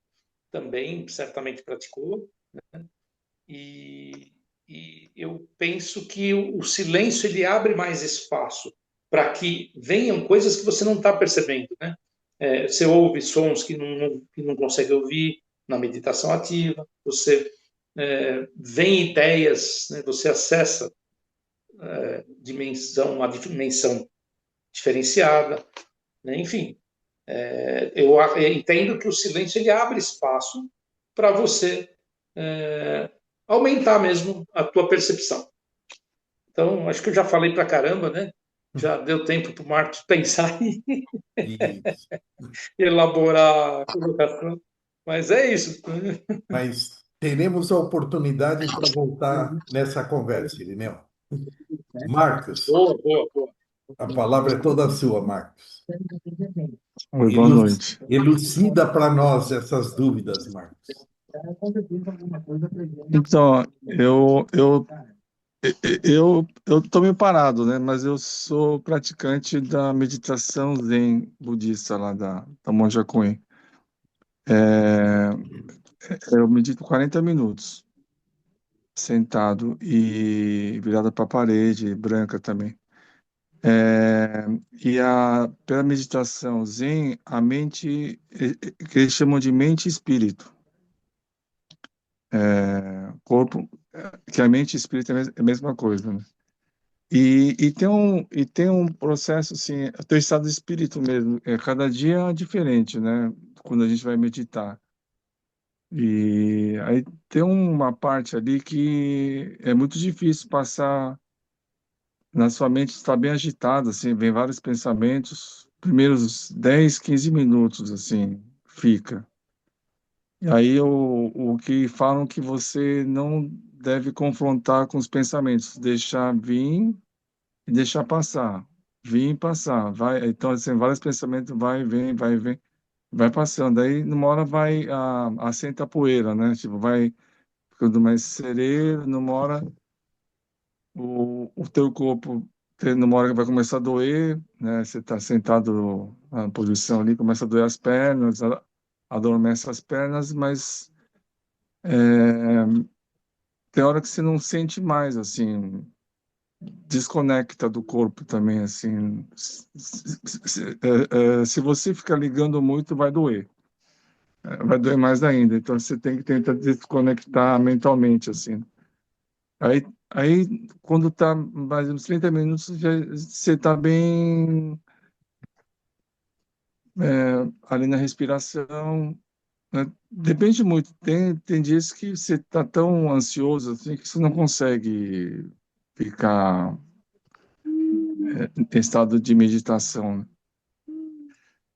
Também certamente praticou, né? E, e eu penso que o silêncio ele abre mais espaço para que venham coisas que você não está percebendo, né? Você ouve sons que não consegue ouvir na meditação ativa, você vem ideias, né? Você acessa uma dimensão diferenciada, né? Enfim, eu entendo que o silêncio ele abre espaço para você aumentar mesmo a tua percepção. Então, acho que eu já falei para caramba, né? Já deu tempo para o Marcos pensar e Isso. elaborar a colocação. Mas é isso. Mas teremos a oportunidade para voltar nessa conversa, Irineu. Marcos, Boa, boa, boa. a palavra é toda sua, Marcos. Oi, boa noite. Elucida para nós essas dúvidas, Marcos. Então, eu tô meio parado, né? Mas eu sou praticante da meditação Zen budista lá da Monja Coen. Eu medito 40 minutos, sentado e virado para a parede, branca também. Pela meditação Zen, a mente, que eles chamam de mente e espírito. Corpo, que a mente e espírito é a mesma coisa, né? E tem um processo assim, o teu estado de espírito mesmo, cada dia é diferente, né? Quando a gente vai meditar. E aí tem uma parte ali que é muito difícil passar, na sua mente está bem agitada, assim, vem vários pensamentos, primeiros 10, 15 minutos, assim, fica. E aí o que falam que você não deve confrontar com os pensamentos, deixar vir e deixar passar, vir e passar, vai, então assim, vários pensamentos vai, vem, vai passando, aí numa hora vai assenta a poeira, né? Tipo, vai ficando mais sereno, numa hora o teu corpo numa hora que vai começar a doer, né? Você está sentado na posição ali, começa a doer as pernas, adormece as pernas, mas tem hora que você não sente mais, assim, desconecta do corpo também, assim. Se você ficar ligando muito, vai doer. Vai doer mais ainda. Então, você tem que tentar desconectar mentalmente, assim. Aí quando tá mais uns 30 minutos, você tá bem ali na respiração, né? Depende muito. Tem dias que você tá tão ansioso, assim, que você não consegue ficar em estado de meditação, né?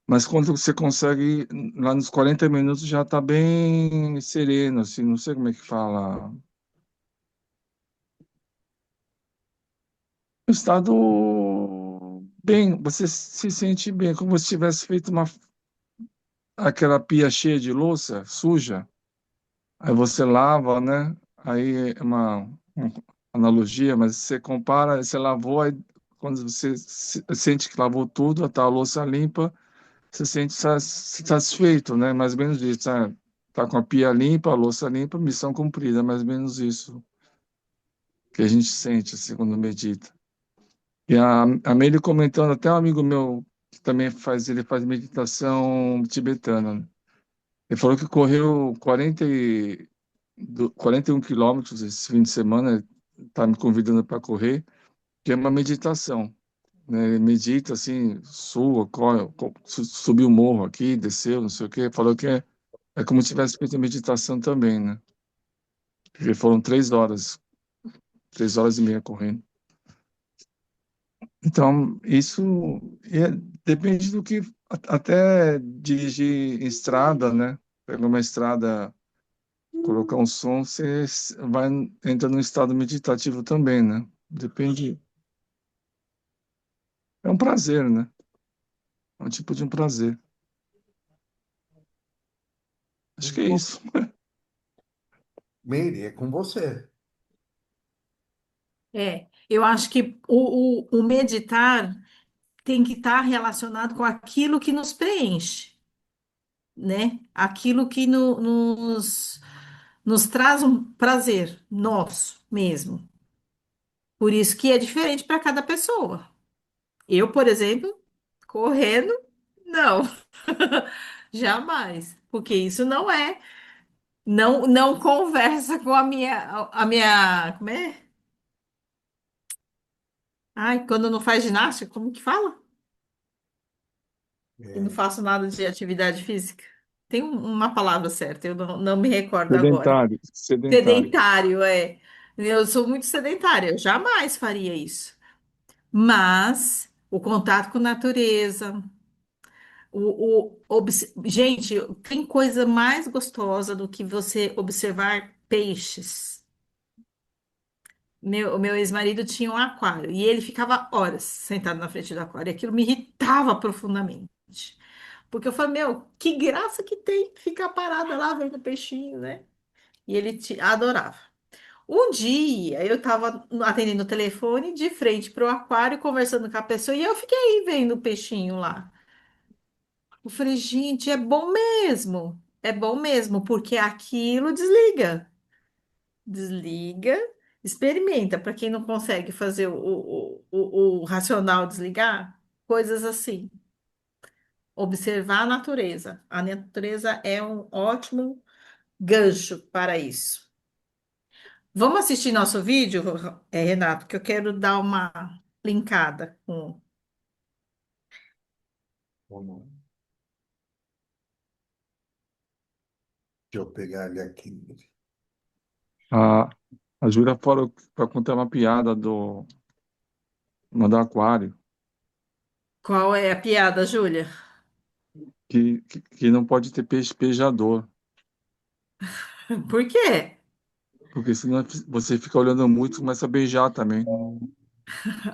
Mas quando você consegue, lá nos 40 minutos já está bem sereno, assim, não sei como é que fala. O estado bem, você se sente bem, como se tivesse feito aquela pia cheia de louça, suja. Aí você lava, né? Aí é uma analogia, mas você compara, você lavou, aí quando você sente que lavou tudo, tá a louça limpa, você sente satisfeito, né? Mais ou menos isso, tá com a pia limpa, a louça limpa, missão cumprida, mais ou menos isso que a gente sente assim, quando medita. E a Meire comentando, até um amigo meu que também ele faz meditação tibetana, né? Ele falou que correu 41 quilômetros esse fim de semana, tá me convidando para correr, que é uma meditação, né? Ele medita assim, sua, corre, subiu o morro aqui, desceu, não sei o quê. Falou que é como se tivesse feito a meditação também, né? Porque foram 3 horas, 3 horas e meia correndo. Então, isso depende do que, até dirigir em estrada, né? Pegar uma estrada, colocar um som, você vai entra num estado meditativo também, né? Depende. É um prazer, né? É um tipo de um prazer. Acho que é isso. Meire, é com você. Eu acho que o meditar tem que estar relacionado com aquilo que nos preenche, né? Aquilo que nos traz um prazer nosso mesmo. Por isso que é diferente para cada pessoa. Eu, por exemplo, correndo, não, jamais, porque isso não conversa com como é? Ai, quando não faz ginástica, como que fala? E não É, faço nada de atividade física. Tem uma palavra certa, eu não me recordo agora. Sedentário, sedentário. Sedentário, é. Eu sou muito sedentária, eu jamais faria isso. Mas o contato com a natureza, gente, tem coisa mais gostosa do que você observar peixes. O meu ex-marido tinha um aquário e ele ficava horas sentado na frente do aquário. E aquilo me irritava profundamente. Porque eu falei, meu, que graça que tem ficar parada lá vendo peixinho, né? E ele adorava. Um dia eu estava atendendo o telefone de frente para o aquário, conversando com a pessoa, e eu fiquei vendo o peixinho lá. Eu falei, gente, é bom mesmo, porque aquilo desliga. Desliga, experimenta. Para quem não consegue fazer o racional desligar, coisas assim. Observar a natureza. A natureza é um ótimo gancho para isso. Vamos assistir nosso vídeo, Renato, que eu quero dar uma linkada com. vamos- deixa eu pegar ele aqui. A, a Júlia falou para contar uma piada do aquário, Qual é a piada, Júlia? que não pode ter peixe beijador, Por quê? porque senão você fica olhando muito e começa a beijar também.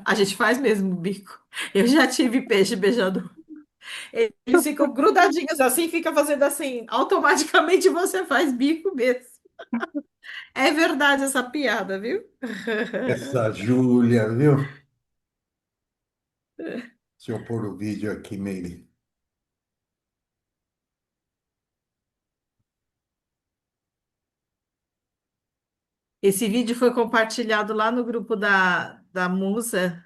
A gente faz mesmo bico. Eu já tive peixe beijador. Eles ficam grudadinhos assim, fica fazendo assim. Automaticamente você faz bico mesmo. É verdade essa piada, viu? Essa Júlia, viu? Deixa eu pôr o vídeo aqui, Meire. Esse vídeo foi compartilhado lá no grupo da Musa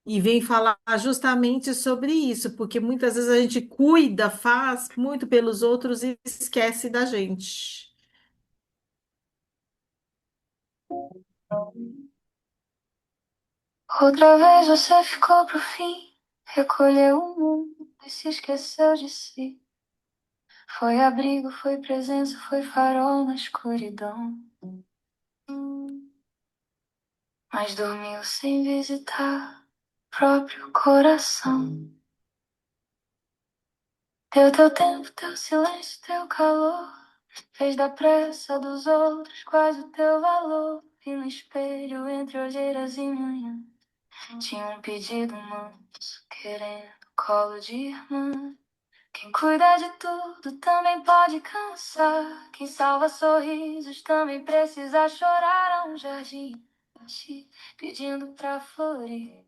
e vem falar justamente sobre isso, porque muitas vezes a gente cuida, faz muito pelos outros e esquece da gente. Outra vez você ficou pro fim, recolheu o mundo e se esqueceu de si. Foi abrigo, foi presença, foi farol na escuridão. Mas dormiu sem visitar o próprio coração. Deu teu tempo, teu silêncio, teu calor. Fez da pressa dos outros quase o teu valor. E no espelho, entre olheiras e manhã, tinha um pedido manso, querendo colo de irmã. Quem cuida de tudo também pode cansar. Quem salva sorrisos também precisa chorar. A um jardim pedindo pra florir.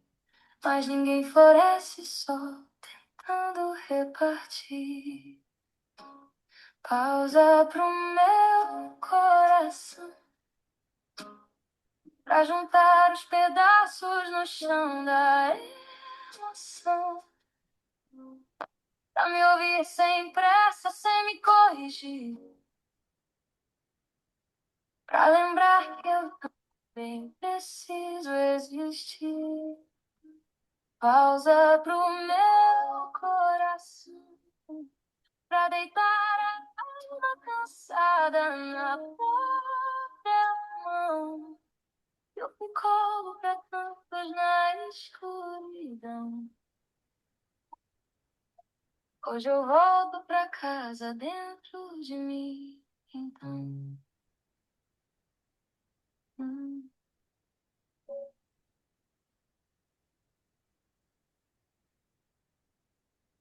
mas ninguém floresce só tentando repartir. Pausa pro meu coração pra juntar os pedaços no chão da emoção. Pra me ouvir sem pressa, sem me corrigir. Pra lembrar que eu também preciso existir. Pausa pro meu coração pra deitar a alma cansada na própria mão. Eu me colo pra cantos na escuridão. Hoje eu volto pra casa dentro de mim, então.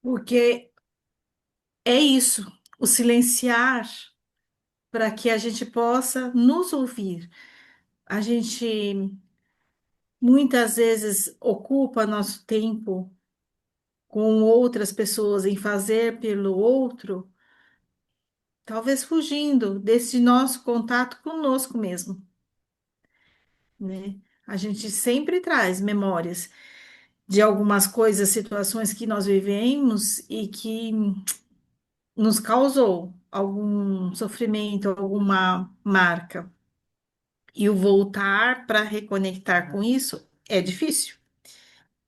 Porque é isso, o silenciar para que a gente possa nos ouvir. A gente muitas vezes ocupa nosso tempo com outras pessoas em fazer pelo outro, talvez fugindo desse nosso contato conosco mesmo, né? A gente sempre traz memórias de algumas coisas, situações que nós vivemos e que nos causou algum sofrimento, alguma marca. E o voltar para reconectar com isso é difícil.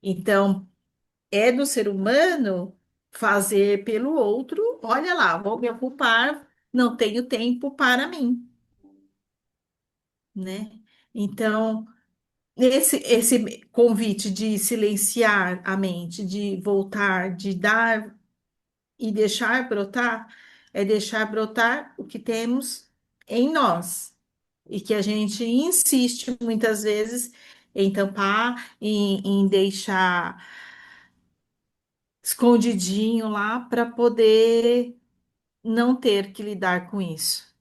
Então, é do ser humano fazer pelo outro, olha lá, vou me ocupar, não tenho tempo para mim, né? Então, esse convite de silenciar a mente, de voltar, de dar e deixar brotar, é deixar brotar o que temos em nós. E que a gente insiste muitas vezes em tampar, em deixar escondidinho lá para poder não ter que lidar com isso.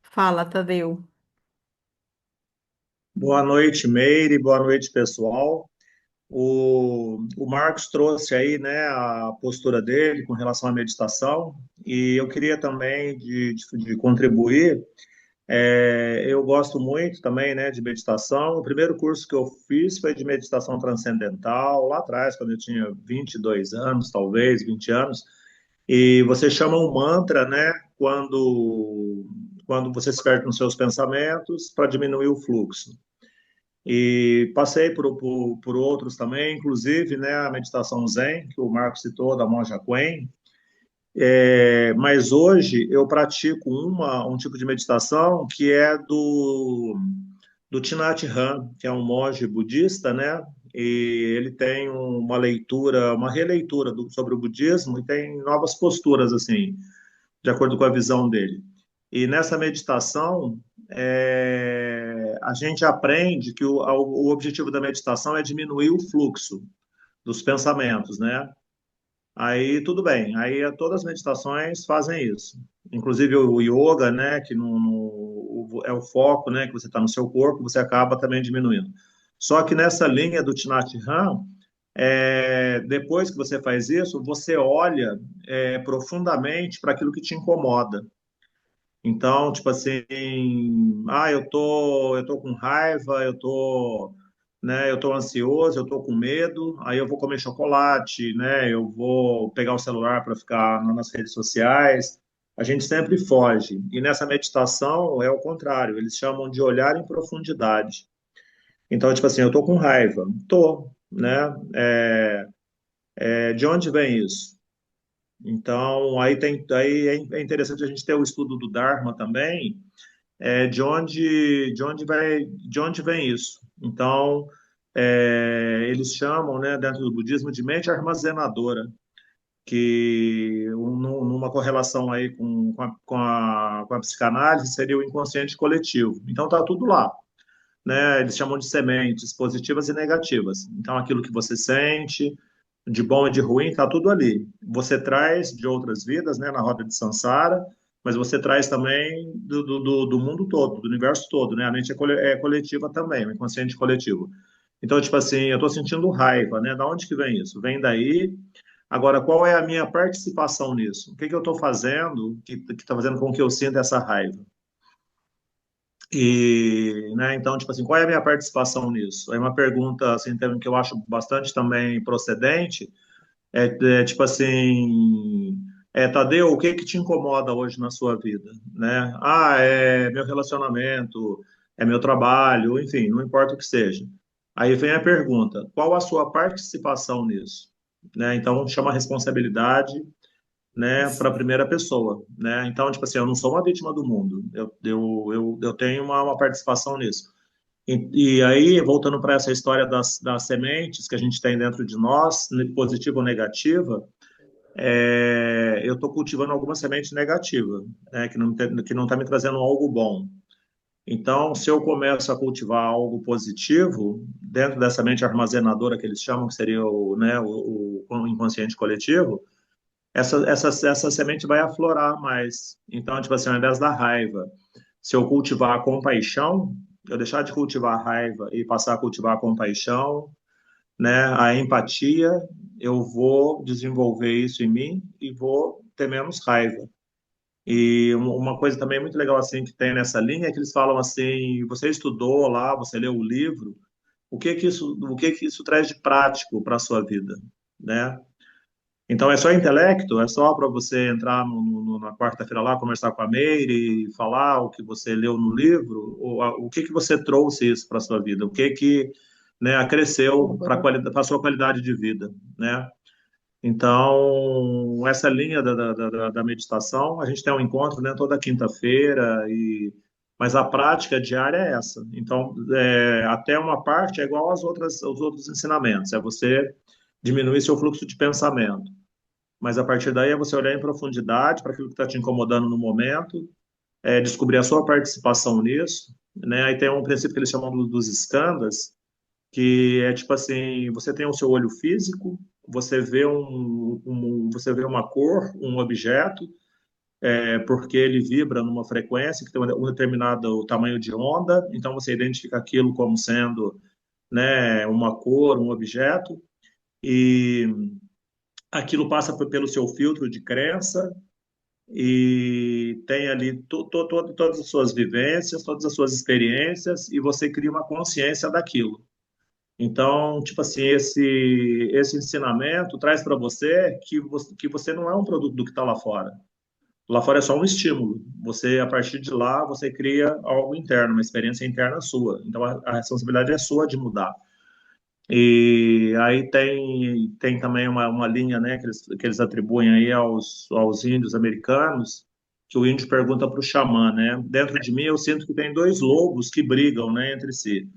Fala, Tadeu. Boa noite, Meire. Boa noite, pessoal. O Marcos trouxe aí, né, a postura dele com relação à meditação, e eu queria também de contribuir. Eu gosto muito também, né, de meditação. O primeiro curso que eu fiz foi de meditação transcendental, lá atrás, quando eu tinha 22 anos, talvez, 20 anos. E você chama um mantra, né, quando você se perde nos seus pensamentos, para diminuir o fluxo. E passei por outros também, inclusive, né, a meditação Zen, que o Marco citou, da Monja Coen. Mas hoje eu pratico um tipo de meditação que é do Thich Nhat Hanh, que é um monge budista, né? E ele tem uma leitura, uma releitura sobre o budismo e tem novas posturas, assim, de acordo com a visão dele. E nessa meditação, a gente aprende que o objetivo da meditação é diminuir o fluxo dos pensamentos, né? Aí tudo bem, aí todas as meditações fazem isso. Inclusive o yoga, né, que é o foco, né, que você está no seu corpo, você acaba também diminuindo. Só que nessa linha do Thich Nhat Hanh, depois que você faz isso, você olha profundamente para aquilo que te incomoda. Então, tipo assim, eu tô com raiva, né, eu tô ansioso, eu tô com medo, aí eu vou comer chocolate, né, eu vou pegar o celular para ficar nas redes sociais. A gente sempre foge. E nessa meditação é o contrário, eles chamam de olhar em profundidade. Então, tipo assim, eu tô com raiva, tô, né? De onde vem isso? Então, aí é interessante a gente ter o estudo do Dharma também, de onde vem isso. Então, eles chamam, né, dentro do budismo, de mente armazenadora, que numa correlação aí com a psicanálise seria o inconsciente coletivo. Então, tá tudo lá. Né? Eles chamam de sementes positivas e negativas. Então, aquilo que você sente, de bom e de ruim, está tudo ali. Você traz de outras vidas, né, na roda de Sansara, mas você traz também do mundo todo, do universo todo, né? A mente é coletiva também, o inconsciente coletivo. Então, tipo assim, eu estou sentindo raiva, né? Da onde que vem isso? Vem daí. Agora, qual é a minha participação nisso? O que que eu estou fazendo que está fazendo com que eu sinta essa raiva? E, né, então, tipo assim, qual é a minha participação nisso? É uma pergunta, assim, que eu acho bastante também procedente, tipo assim, Tadeu, o que que te incomoda hoje na sua vida, né? Ah, é meu relacionamento, é meu trabalho, enfim, não importa o que seja. Aí vem a pergunta, qual a sua participação nisso? Né? Então, chama responsabilidade, né, para a primeira pessoa, né? Então, tipo assim, eu não sou uma vítima do mundo, eu tenho uma participação nisso. E aí, voltando para essa história das sementes que a gente tem dentro de nós, positiva ou negativa, eu estou cultivando alguma semente negativa, né, que não está me trazendo algo bom. Então, se eu começo a cultivar algo positivo, dentro dessa mente armazenadora que eles chamam, que seria o inconsciente coletivo, essa semente vai aflorar mais. Então, tipo assim, ao invés da raiva, se eu cultivar a compaixão, eu deixar de cultivar a raiva e passar a cultivar a compaixão, né, a empatia, eu vou desenvolver isso em mim e vou ter menos raiva. E uma coisa também muito legal assim que tem nessa linha é que eles falam assim, você estudou lá, você leu o livro, o que que isso traz de prático para a sua vida, né? Então é só intelecto? É só para você entrar na quarta-feira lá, conversar com a Meire e falar o que você leu no livro? Ou o que que você trouxe isso para a sua vida? O que que, né, acresceu para a sua qualidade de vida, né? Então, essa linha da meditação, a gente tem um encontro, né, toda quinta-feira, mas a prática diária é essa. Então, até uma parte é igual aos outros ensinamentos, é você diminuir seu fluxo de pensamento. Mas a partir daí é você olhar em profundidade para aquilo que está te incomodando no momento, descobrir a sua participação nisso, né? Aí tem um princípio que eles chamam dos skandhas, que é tipo assim, você tem o seu olho físico, você vê uma cor, um objeto, porque ele vibra numa frequência que tem um determinado tamanho de onda, então você identifica aquilo como sendo, né, uma cor, um objeto, e aquilo passa pelo seu filtro de crença, e tem ali todas as suas vivências, todas as suas experiências, e você cria uma consciência daquilo. Então, tipo assim, esse ensinamento traz para você que você não é um produto do que está lá fora. Lá fora é só um estímulo. Você, a partir de lá, você cria algo interno, uma experiência interna sua. Então, a responsabilidade é sua de mudar. E aí tem também uma linha, né, que eles atribuem aí aos índios americanos, que o índio pergunta para o xamã, né? Dentro de mim eu sinto que tem dois lobos que brigam, né, entre si.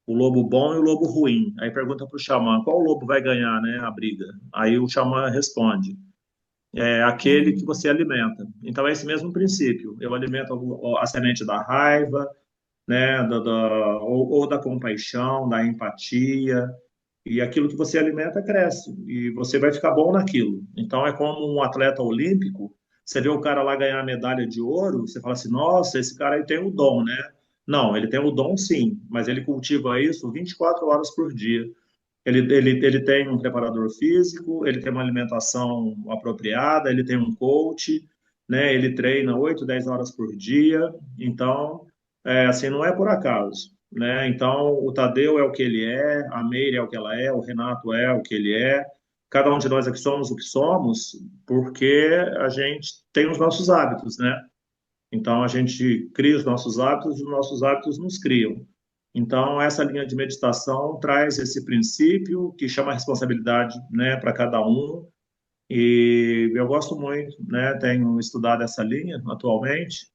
O lobo bom e o lobo ruim. Aí pergunta para o xamã, qual lobo vai ganhar, né, a briga? Aí o xamã responde, é aquele que Hum. você alimenta. Então é esse mesmo princípio. Eu alimento a semente da raiva, né, ou da compaixão, da empatia, e aquilo que você alimenta cresce, e você vai ficar bom naquilo. Então é como um atleta olímpico, você vê o cara lá ganhar a medalha de ouro, você fala assim, nossa, esse cara aí tem o dom, né? Não, ele tem o dom sim, mas ele cultiva isso 24 horas por dia. Ele tem um preparador físico, ele tem uma alimentação apropriada, ele tem um coach, né? Ele treina 8, 10 horas por dia. Então, assim, não é por acaso, né? Então, o Tadeu é o que ele é, a Meire é o que ela é, o Renato é o que ele é. Cada um de nós aqui somos o que somos porque a gente tem os nossos hábitos, né? Então, a gente cria os nossos hábitos e os nossos hábitos nos criam. Então, essa linha de meditação traz esse princípio que chama responsabilidade, né, para cada um. E eu gosto muito, né, tenho estudado essa linha atualmente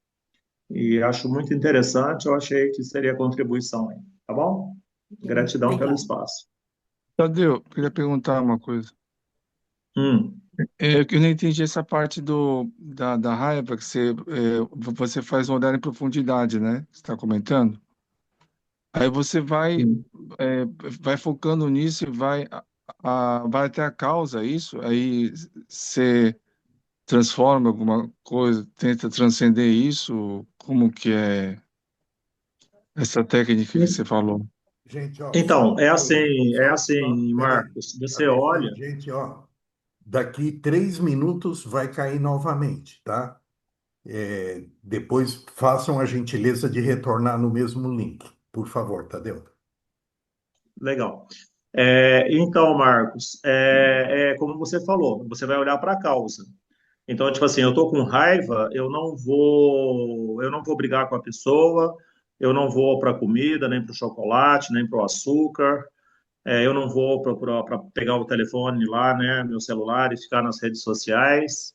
e acho muito interessante. Eu achei que seria contribuição aí, tá bom? Gratidão pelo Legal. espaço. Tadeu, queria perguntar uma coisa. Hum, Eu não entendi essa parte da raiva que você faz um olhar em profundidade, né? Você está comentando. Aí você hum. é, vai focando nisso e vai até a causa, é isso? Aí você transforma alguma coisa, tenta transcender isso? Como que é essa técnica que você falou? Gente, ó, só Então, uma coisa. é Só, assim, peraí. Marcos, você olha. Alexandre, gente, ó, daqui 3 minutos vai cair novamente, tá? Depois façam a gentileza de retornar no mesmo link, por favor, Tadeu. Legal. Então, Marcos, como você falou, você vai olhar para a causa. Então, tipo assim, eu tô com raiva, eu não vou brigar com a pessoa, eu não vou para a comida, nem para o chocolate, nem para o açúcar, eu não vou para pegar o telefone lá, né, meu celular e ficar nas redes sociais.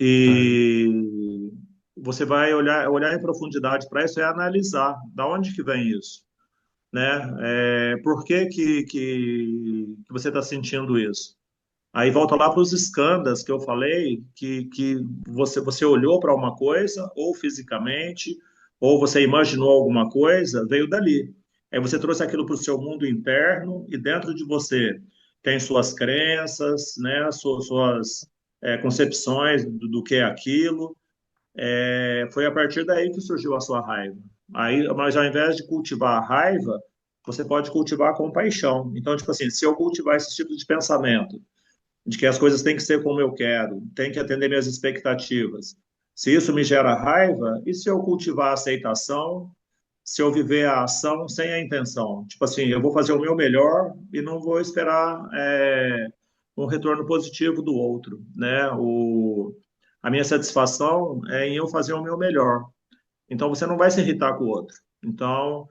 E você vai olhar em profundidade para isso e analisar da onde que vem isso, né? Por que você está sentindo isso? Aí volta lá para os escândalos que eu falei, que você olhou para uma coisa, ou fisicamente, ou você imaginou alguma coisa, veio dali. Aí você trouxe aquilo para o seu mundo interno, e dentro de você tem suas crenças, né, suas concepções do que é aquilo. Foi a partir daí que surgiu a sua raiva. Aí, mas ao invés de cultivar a raiva, você pode cultivar a compaixão. Então, tipo assim, se eu cultivar esse tipo de pensamento, de que as coisas têm que ser como eu quero, tem que atender minhas expectativas. Se isso me gera raiva, e se eu cultivar a aceitação, se eu viver a ação sem a intenção? Tipo assim, eu vou fazer o meu melhor e não vou esperar um retorno positivo do outro, né? A minha satisfação é em eu fazer o meu melhor. Então, você não vai se irritar com o outro. Então,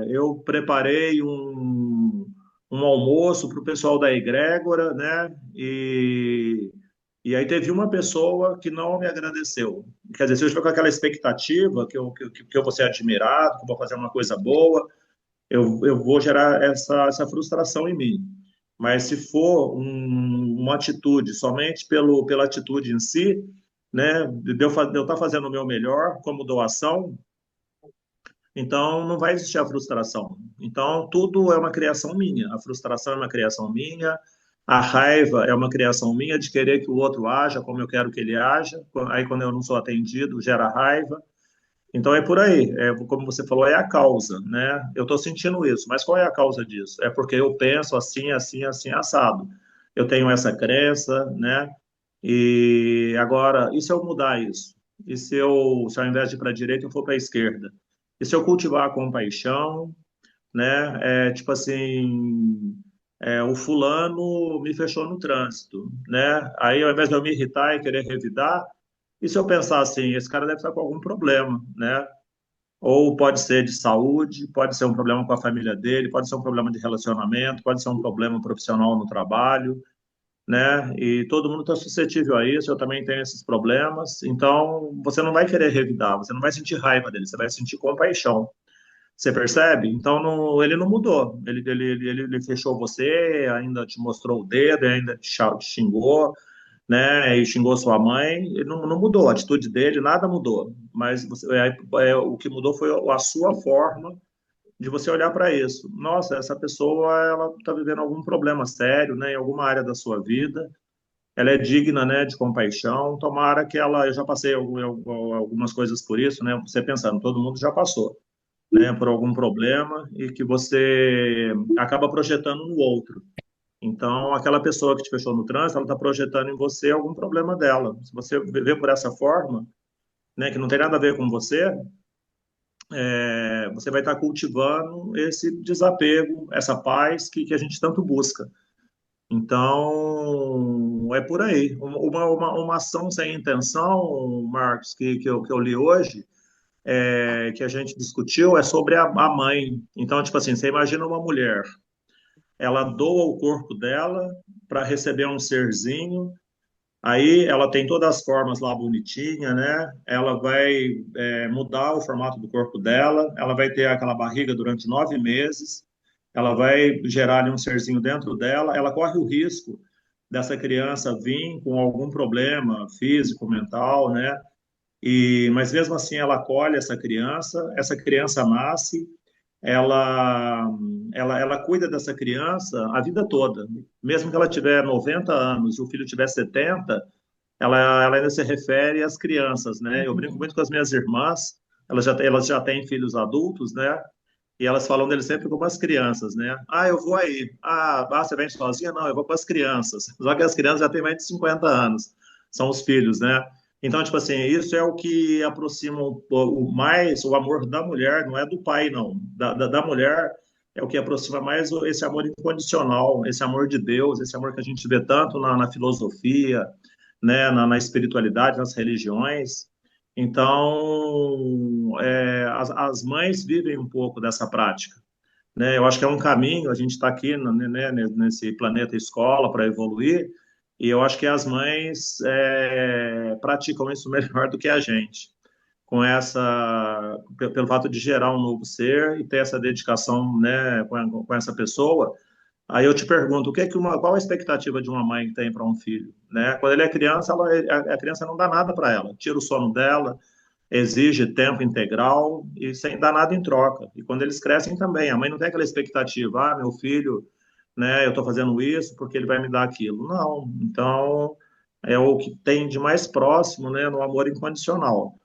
eu preparei um almoço para o pessoal da egrégora, né? E aí teve uma pessoa que não me agradeceu. Quer dizer, se eu estiver com aquela expectativa que eu vou ser admirado, que eu vou fazer uma coisa boa, eu vou gerar essa frustração em mim. Mas se for uma atitude somente pela atitude em si, né, de eu estar fazendo o meu melhor como doação, então não vai existir a frustração. Então tudo é uma criação minha. A frustração é uma criação minha, a raiva é uma criação minha de querer que o outro haja como eu quero que ele haja. Aí quando eu não sou atendido, gera raiva. Então é por aí, como você falou, é a causa, né? Eu estou sentindo isso, mas qual é a causa disso? É porque eu penso assim, assim, assim, assado. Eu tenho essa crença, né? E agora, e se eu mudar isso? E se ao invés de ir para a direita, eu for para a esquerda? E se eu cultivar a compaixão, né? Tipo assim, o fulano me fechou no trânsito, né? Aí, ao invés de eu me irritar e querer revidar, e se eu pensar assim, esse cara deve estar com algum problema, né? Ou pode ser de saúde, pode ser um problema com a família dele, pode ser um problema de relacionamento, pode ser um problema profissional no trabalho, né? E todo mundo está suscetível a isso, eu também tenho esses problemas. Então, você não vai querer revidar, você não vai sentir raiva dele, você vai sentir compaixão. Você percebe? Então, ele não mudou. Ele fechou você, ainda te mostrou o dedo, ainda te xingou, né? E xingou sua mãe. Ele não mudou. A atitude dele, nada mudou. Mas o que mudou foi a sua forma de você olhar para isso. Nossa, essa pessoa, ela está vivendo algum problema sério, né? Em alguma área da sua vida. Ela é digna, né? De compaixão. Tomara que ela. Eu já passei algumas coisas por isso, né? Você pensando, todo mundo já passou, né, por algum problema e que você acaba projetando no outro. Então, aquela pessoa que te fechou no trânsito, ela está projetando em você algum problema dela. Se você vê por essa forma, né, que não tem nada a ver com você, você vai estar cultivando esse desapego, essa paz que a gente tanto busca. Então, é por aí. Uma ação sem intenção, Marcos, que eu li hoje, que a gente discutiu é sobre a mãe. Então, tipo assim, você imagina uma mulher, ela doa o corpo dela para receber um serzinho, aí ela tem todas as formas lá bonitinha, né? Ela vai mudar o formato do corpo dela, ela vai ter aquela barriga durante 9 meses, ela vai gerar ali um serzinho dentro dela, ela corre o risco dessa criança vir com algum problema físico, mental, né? Mas mesmo assim ela acolhe essa criança nasce, ela, ela cuida dessa criança a vida toda. Mesmo que ela tiver 90 anos e o filho tiver 70, ela ainda se refere às crianças, né? Eu brinco muito com as minhas irmãs, elas já têm filhos adultos, né? E elas falam dele sempre como as crianças, né? Ah, eu vou aí. Você vem sozinha? Não, eu vou com as crianças. Só que as crianças já têm mais de 50 anos, são os filhos, né? Então, tipo assim, isso é o que aproxima o mais o amor da mulher, não é do pai, não. Da mulher é o que aproxima mais esse amor incondicional, esse amor de Deus, esse amor que a gente vê tanto na filosofia, né, na espiritualidade, nas religiões. Então, as mães vivem um pouco dessa prática, né? Eu acho que é um caminho, a gente está aqui, né, nesse planeta escola para evoluir, e eu acho que as mães praticam isso melhor do que a gente, pelo fato de gerar um novo ser e ter essa dedicação, né, com essa pessoa. Aí eu te pergunto, qual a expectativa de uma mãe que tem para um filho, né? Quando ele é criança, a criança não dá nada para ela, tira o sono dela, exige tempo integral e sem dar nada em troca. E quando eles crescem também, a mãe não tem aquela expectativa, meu filho, né, eu estou fazendo isso porque ele vai me dar aquilo. Não. Então, é o que tem de mais próximo, né, no amor incondicional.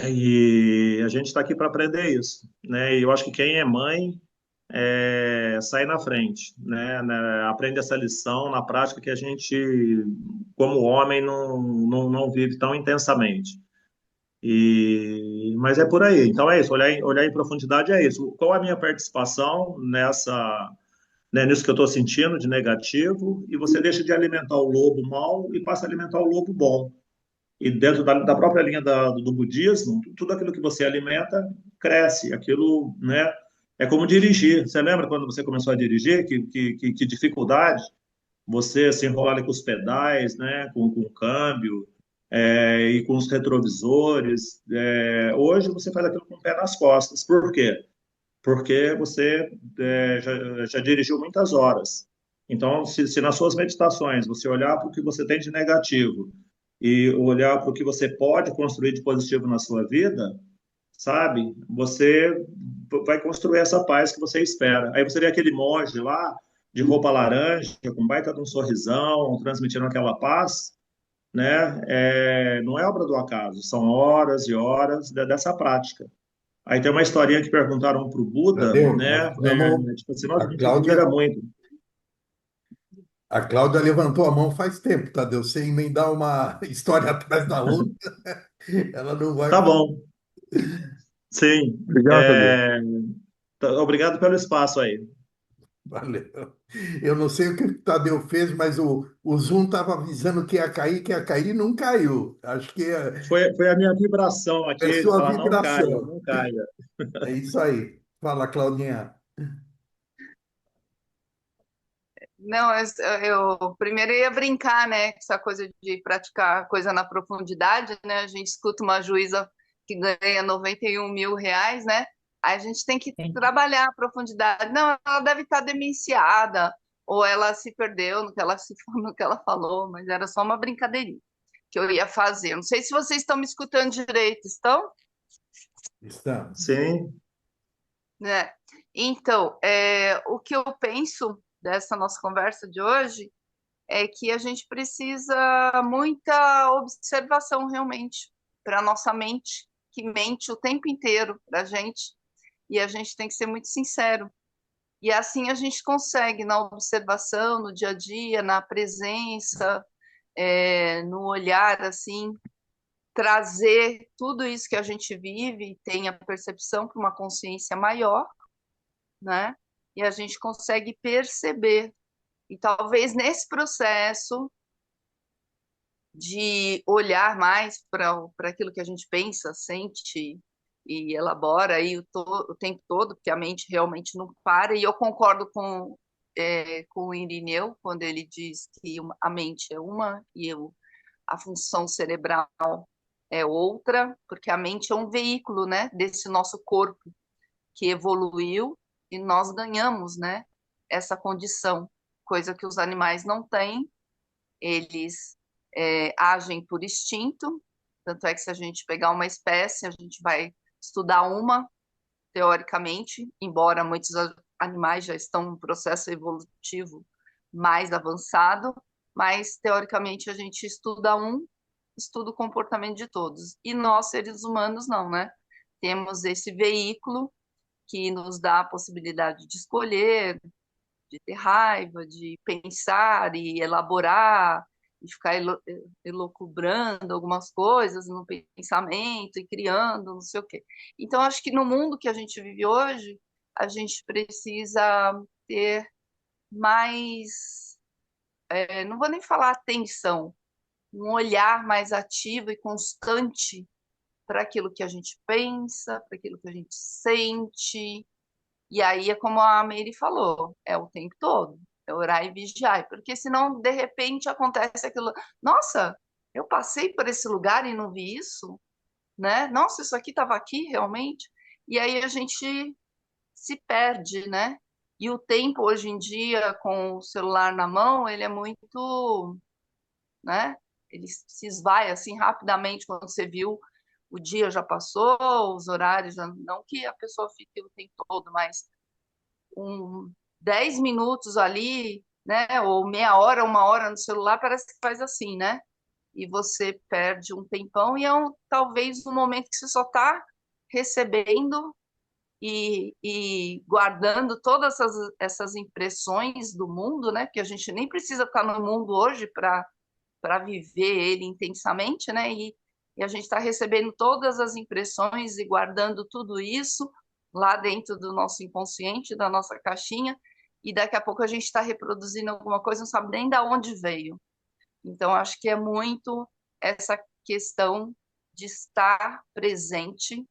E a gente está aqui para aprender isso, né? E eu acho que quem é mãe sai na frente, né? Aprende essa lição na prática que a gente, como homem, não vive tão intensamente. Mas é por aí. Então é isso. Olhar em profundidade é isso. Qual a minha participação né, nisso que eu estou sentindo de negativo? E você deixa de alimentar o lobo mal e passa a alimentar o lobo bom. E dentro da própria linha do budismo, tudo aquilo que você alimenta cresce. Aquilo, né? É como dirigir. Você lembra quando você começou a dirigir? Que dificuldade você se enrolar ali com os pedais, né? Com o câmbio, e com os retrovisores. Hoje você faz aquilo com o pé nas costas. Por quê? Porque você já dirigiu muitas horas. Então, se nas suas meditações você olhar para o que você tem de negativo e olhar para o que você pode construir de positivo na sua vida, sabe? Você vai construir essa paz que você espera. Aí você vê aquele monge lá, de roupa laranja, com baita de um sorrisão, transmitindo aquela paz, né? Não é obra do acaso, são horas e horas dessa prática. Aí tem uma historinha que perguntaram para o Buda, Tadeu, nós né? vamos. Tipo assim, nossa, A a gente admira Cláudia, muito. a Cláudia levantou a mão faz tempo, Tadeu. Você emendar uma história atrás da outra, ela não vai. Tá bom, sim. Obrigado, Tadeu. Obrigado pelo espaço aí. Valeu. Eu não sei o que o Tadeu fez, mas o Zoom estava avisando que ia cair, e não caiu. Acho que Foi a minha vibração é aqui de sua falar, não caia, vibração. não caia. É isso aí. Fala, Claudinha. Não, eu primeiro ia brincar, né? Com essa coisa de praticar coisa na profundidade, né? A gente escuta uma juíza que ganha 91 mil reais, né? Aí a gente tem que Sim. trabalhar a profundidade. Não, ela deve estar demenciada, ou ela se perdeu no que ela falou, mas era só uma brincadeirinha que eu ia fazer. Não sei se vocês estão me escutando direito, estão? Estamos. Sim, Né? Então, o que eu penso dessa nossa conversa de hoje é que a gente precisa muita observação realmente para a nossa mente, que mente o tempo inteiro para a gente, e a gente tem que ser muito sincero. E assim a gente consegue, na observação, no dia a dia, na presença, no olhar, assim, trazer tudo isso que a gente vive e tem a percepção para uma consciência maior, né? E a gente consegue perceber. E talvez nesse processo de olhar mais para aquilo que a gente pensa, sente e elabora aí o tempo todo, porque a mente realmente não para. E eu concordo com o Irineu, quando ele diz que a mente é uma e a função cerebral é outra, porque a mente é um veículo, né, desse nosso corpo que evoluiu e nós ganhamos, né, essa condição, coisa que os animais não têm. Eles agem por instinto, tanto é que se a gente pegar uma espécie, a gente vai estudar uma, teoricamente, embora muitos animais já estão em processo evolutivo mais avançado, mas teoricamente a gente estuda um estuda o comportamento de todos. E nós, seres humanos, não, né? Temos esse veículo que nos dá a possibilidade de escolher, de ter raiva, de pensar e elaborar, e ficar elucubrando algumas coisas no pensamento e criando, não sei o quê. Então, acho que no mundo que a gente vive hoje, a gente precisa ter mais, não vou nem falar atenção, um olhar mais ativo e constante para aquilo que a gente pensa, para aquilo que a gente sente. E aí é como a Mary falou, é o tempo todo, é orar e vigiar, porque senão de repente acontece aquilo, nossa, eu passei por esse lugar e não vi isso, né? Nossa, isso aqui estava aqui realmente. E aí a gente se perde, né? E o tempo hoje em dia com o celular na mão, ele é muito, né? Ele se esvai assim rapidamente quando você viu, o dia já passou, os horários já não que a pessoa fique o tempo todo, mas 10 minutos ali, né? Ou meia hora, uma hora no celular, parece que faz assim, né? E você perde um tempão e talvez um momento que você só está recebendo e guardando todas essas impressões do mundo, né? Porque a gente nem precisa estar no mundo hoje para viver ele intensamente, né? E a gente está recebendo todas as impressões e guardando tudo isso lá dentro do nosso inconsciente, da nossa caixinha, e daqui a pouco a gente está reproduzindo alguma coisa, não sabe nem de onde veio. Então, acho que é muito essa questão de estar presente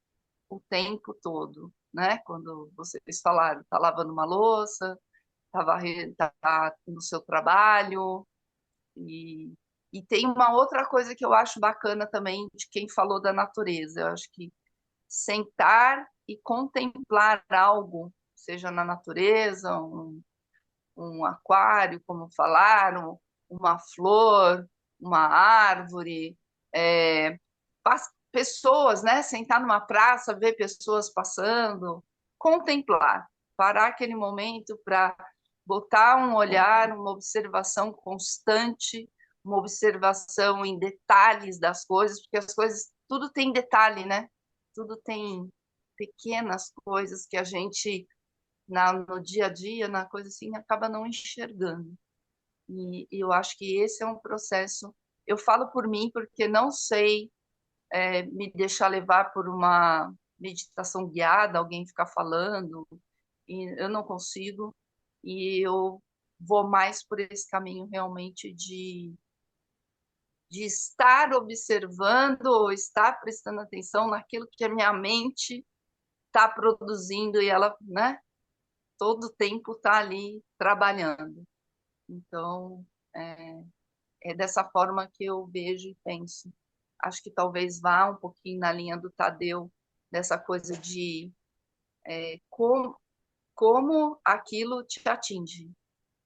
o tempo todo, né? Quando vocês falaram, está lavando uma louça, tá no seu trabalho, e tem uma outra coisa que eu acho bacana também de quem falou da natureza. Eu acho que sentar e contemplar algo, seja na natureza, um aquário, como falaram, uma flor, uma árvore, é, pessoas, né? Sentar numa praça, ver pessoas passando, contemplar, parar aquele momento para botar um olhar, uma observação constante, uma observação em detalhes das coisas, porque as coisas, tudo tem detalhe, né? Tudo tem pequenas coisas que a gente, no dia a dia, na coisa assim, acaba não enxergando. E eu acho que esse é um processo. Eu falo por mim porque não sei me deixar levar por uma meditação guiada, alguém ficar falando, e eu não consigo, e eu vou mais por esse caminho realmente de estar observando ou estar prestando atenção naquilo que a minha mente está produzindo e ela, né, todo o tempo está ali trabalhando. Então, é dessa forma que eu vejo e penso. Acho que talvez vá um pouquinho na linha do Tadeu, dessa coisa de como aquilo te atinge,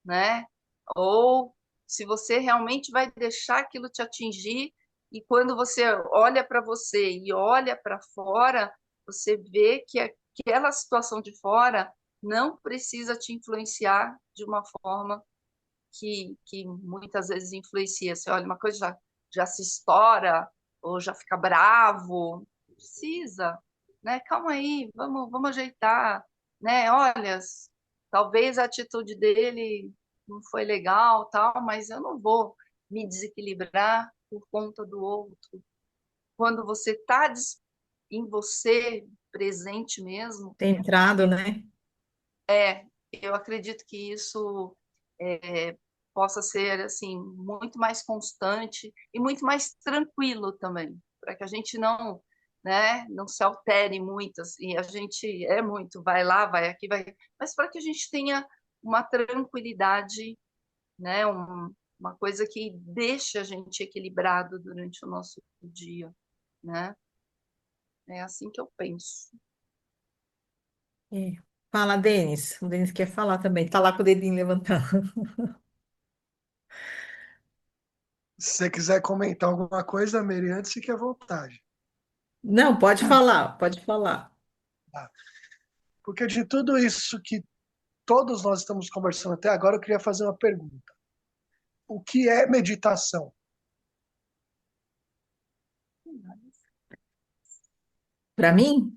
né? Ou se você realmente vai deixar aquilo te atingir e quando você olha para você e olha para fora, você vê que aquela situação de fora não precisa te influenciar de uma forma que muitas vezes influencia. Você olha uma coisa, já se estoura, ou já fica bravo. Precisa, né? Calma aí, vamos ajeitar, né? Olha, talvez a atitude dele não foi legal, tal, mas eu não vou me desequilibrar por conta do outro. Quando você está em você presente mesmo, Centrado, né? eu acredito que isso possa ser assim muito mais constante e muito mais tranquilo também, para que a gente não, né, não se altere muito assim, a gente é muito vai lá, vai aqui, vai, mas para que a gente tenha uma tranquilidade, né, uma coisa que deixe a gente equilibrado durante o nosso dia, né? É assim que eu penso. É. Fala, Denis. O Denis quer falar também. Tá lá com o dedinho levantado. Se você quiser comentar alguma coisa, Mary, antes fique à vontade. Não, pode falar, pode falar. Tá? Porque de tudo isso que todos nós estamos conversando até agora, eu queria fazer uma pergunta. O que é meditação? Para mim,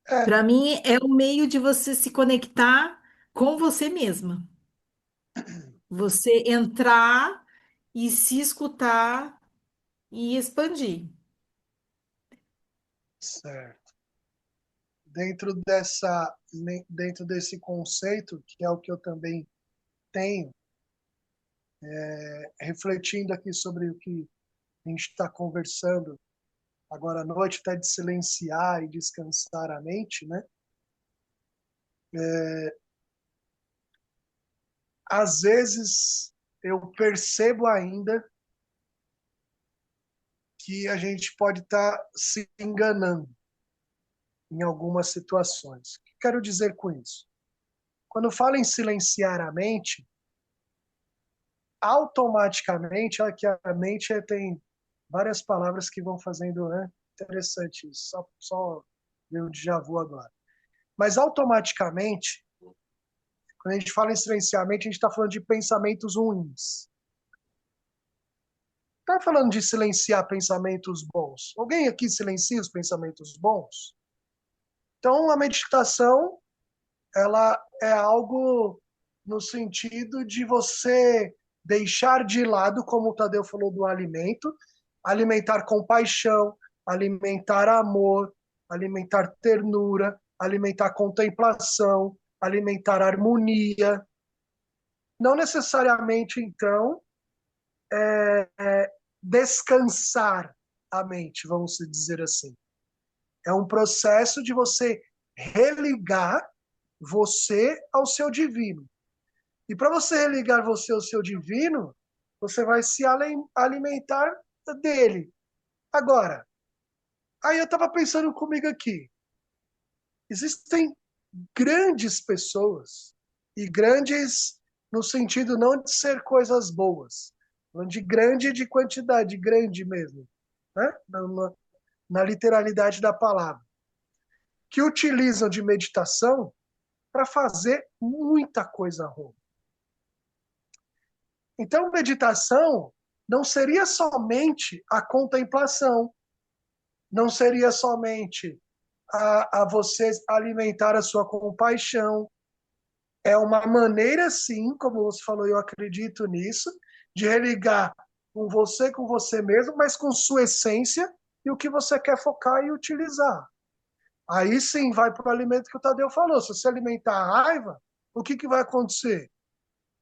É, para mim é um meio de você se conectar com você mesma. Você entrar e se escutar e expandir. certo. Dentro desse conceito, que é o que eu também tenho, refletindo aqui sobre o que a gente está conversando agora à noite, até de silenciar e descansar a mente, né? Às vezes eu percebo ainda que a gente pode estar se enganando em algumas situações. O que quero dizer com isso? Quando eu falo em silenciar a mente, automaticamente, olha que a mente tem várias palavras que vão fazendo, né? Interessante isso, só deu um déjà vu agora. Mas automaticamente, quando a gente fala em silenciamento, a gente está falando de pensamentos ruins. Está falando de silenciar pensamentos bons. Alguém aqui silencia os pensamentos bons? Então, a meditação, ela é algo no sentido de você deixar de lado, como o Tadeu falou do alimento, alimentar compaixão, alimentar amor, alimentar ternura, alimentar contemplação, alimentar harmonia. Não necessariamente, então, descansar a mente, vamos dizer assim. É um processo de você religar você ao seu divino. E para você religar você ao seu divino, você vai se alimentar dele. Agora, aí eu estava pensando comigo aqui, existem grandes pessoas, e grandes no sentido não de ser coisas boas, falando de grande de quantidade, grande mesmo, né? Na literalidade da palavra, que utilizam de meditação para fazer muita coisa ruim. Então, meditação não seria somente a contemplação, não seria somente a você alimentar a sua compaixão. É uma maneira, sim, como você falou, eu acredito nisso, de religar com você mesmo, mas com sua essência e o que você quer focar e utilizar. Aí sim vai para o alimento que o Tadeu falou. Se você alimentar a raiva, o que, que vai acontecer?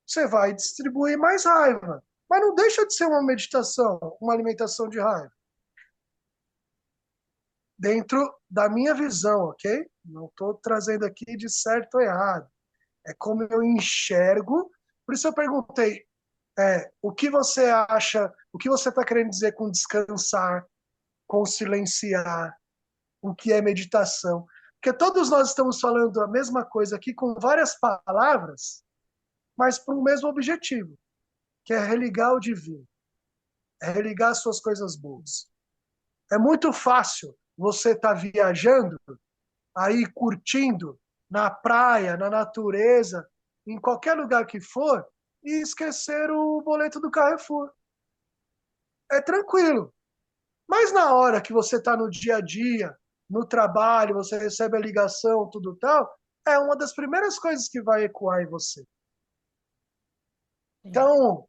Você vai distribuir mais raiva. Mas não deixa de ser uma meditação, uma alimentação de raiva. Dentro da minha visão, ok? Não estou trazendo aqui de certo ou errado. É como eu enxergo. Por isso eu perguntei, o que você acha, o que você está querendo dizer com descansar, com silenciar, o que é meditação? Porque todos nós estamos falando a mesma coisa aqui com várias palavras, mas para o mesmo objetivo, que é religar o divino, é religar as suas coisas boas. É muito fácil você estar viajando, aí curtindo na praia, na natureza, em qualquer lugar que for, e esquecer o boleto do Carrefour. É tranquilo. Mas na hora que você está no dia a dia, no trabalho, você recebe a ligação, tudo tal, é uma das primeiras coisas que vai ecoar em você. Então,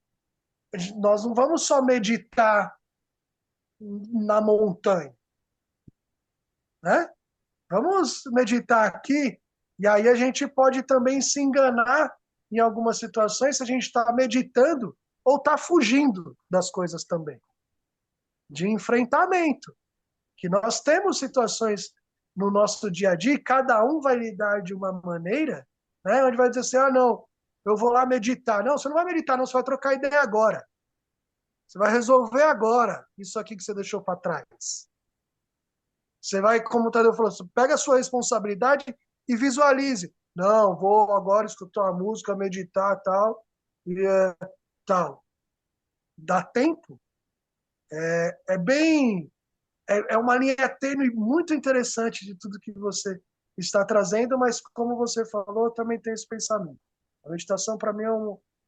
nós não vamos só meditar na montanha, né? Vamos meditar aqui, e aí a gente pode também se enganar em algumas situações se a gente está meditando ou está fugindo das coisas também, de enfrentamento. Que nós temos situações no nosso dia a dia, e cada um vai lidar de uma maneira, né? Onde vai dizer assim, não, eu vou lá meditar. Não, você não vai meditar, não, você vai trocar ideia agora. Você vai resolver agora isso aqui que você deixou para trás. Você vai, como o Tadeu falou, você pega a sua responsabilidade e visualize. Não, vou agora escutar uma música, meditar, tal, e tal. Dá tempo? É bem... É uma linha tênue muito interessante de tudo que você está trazendo, mas como você falou, eu também tenho esse pensamento. A meditação, para mim,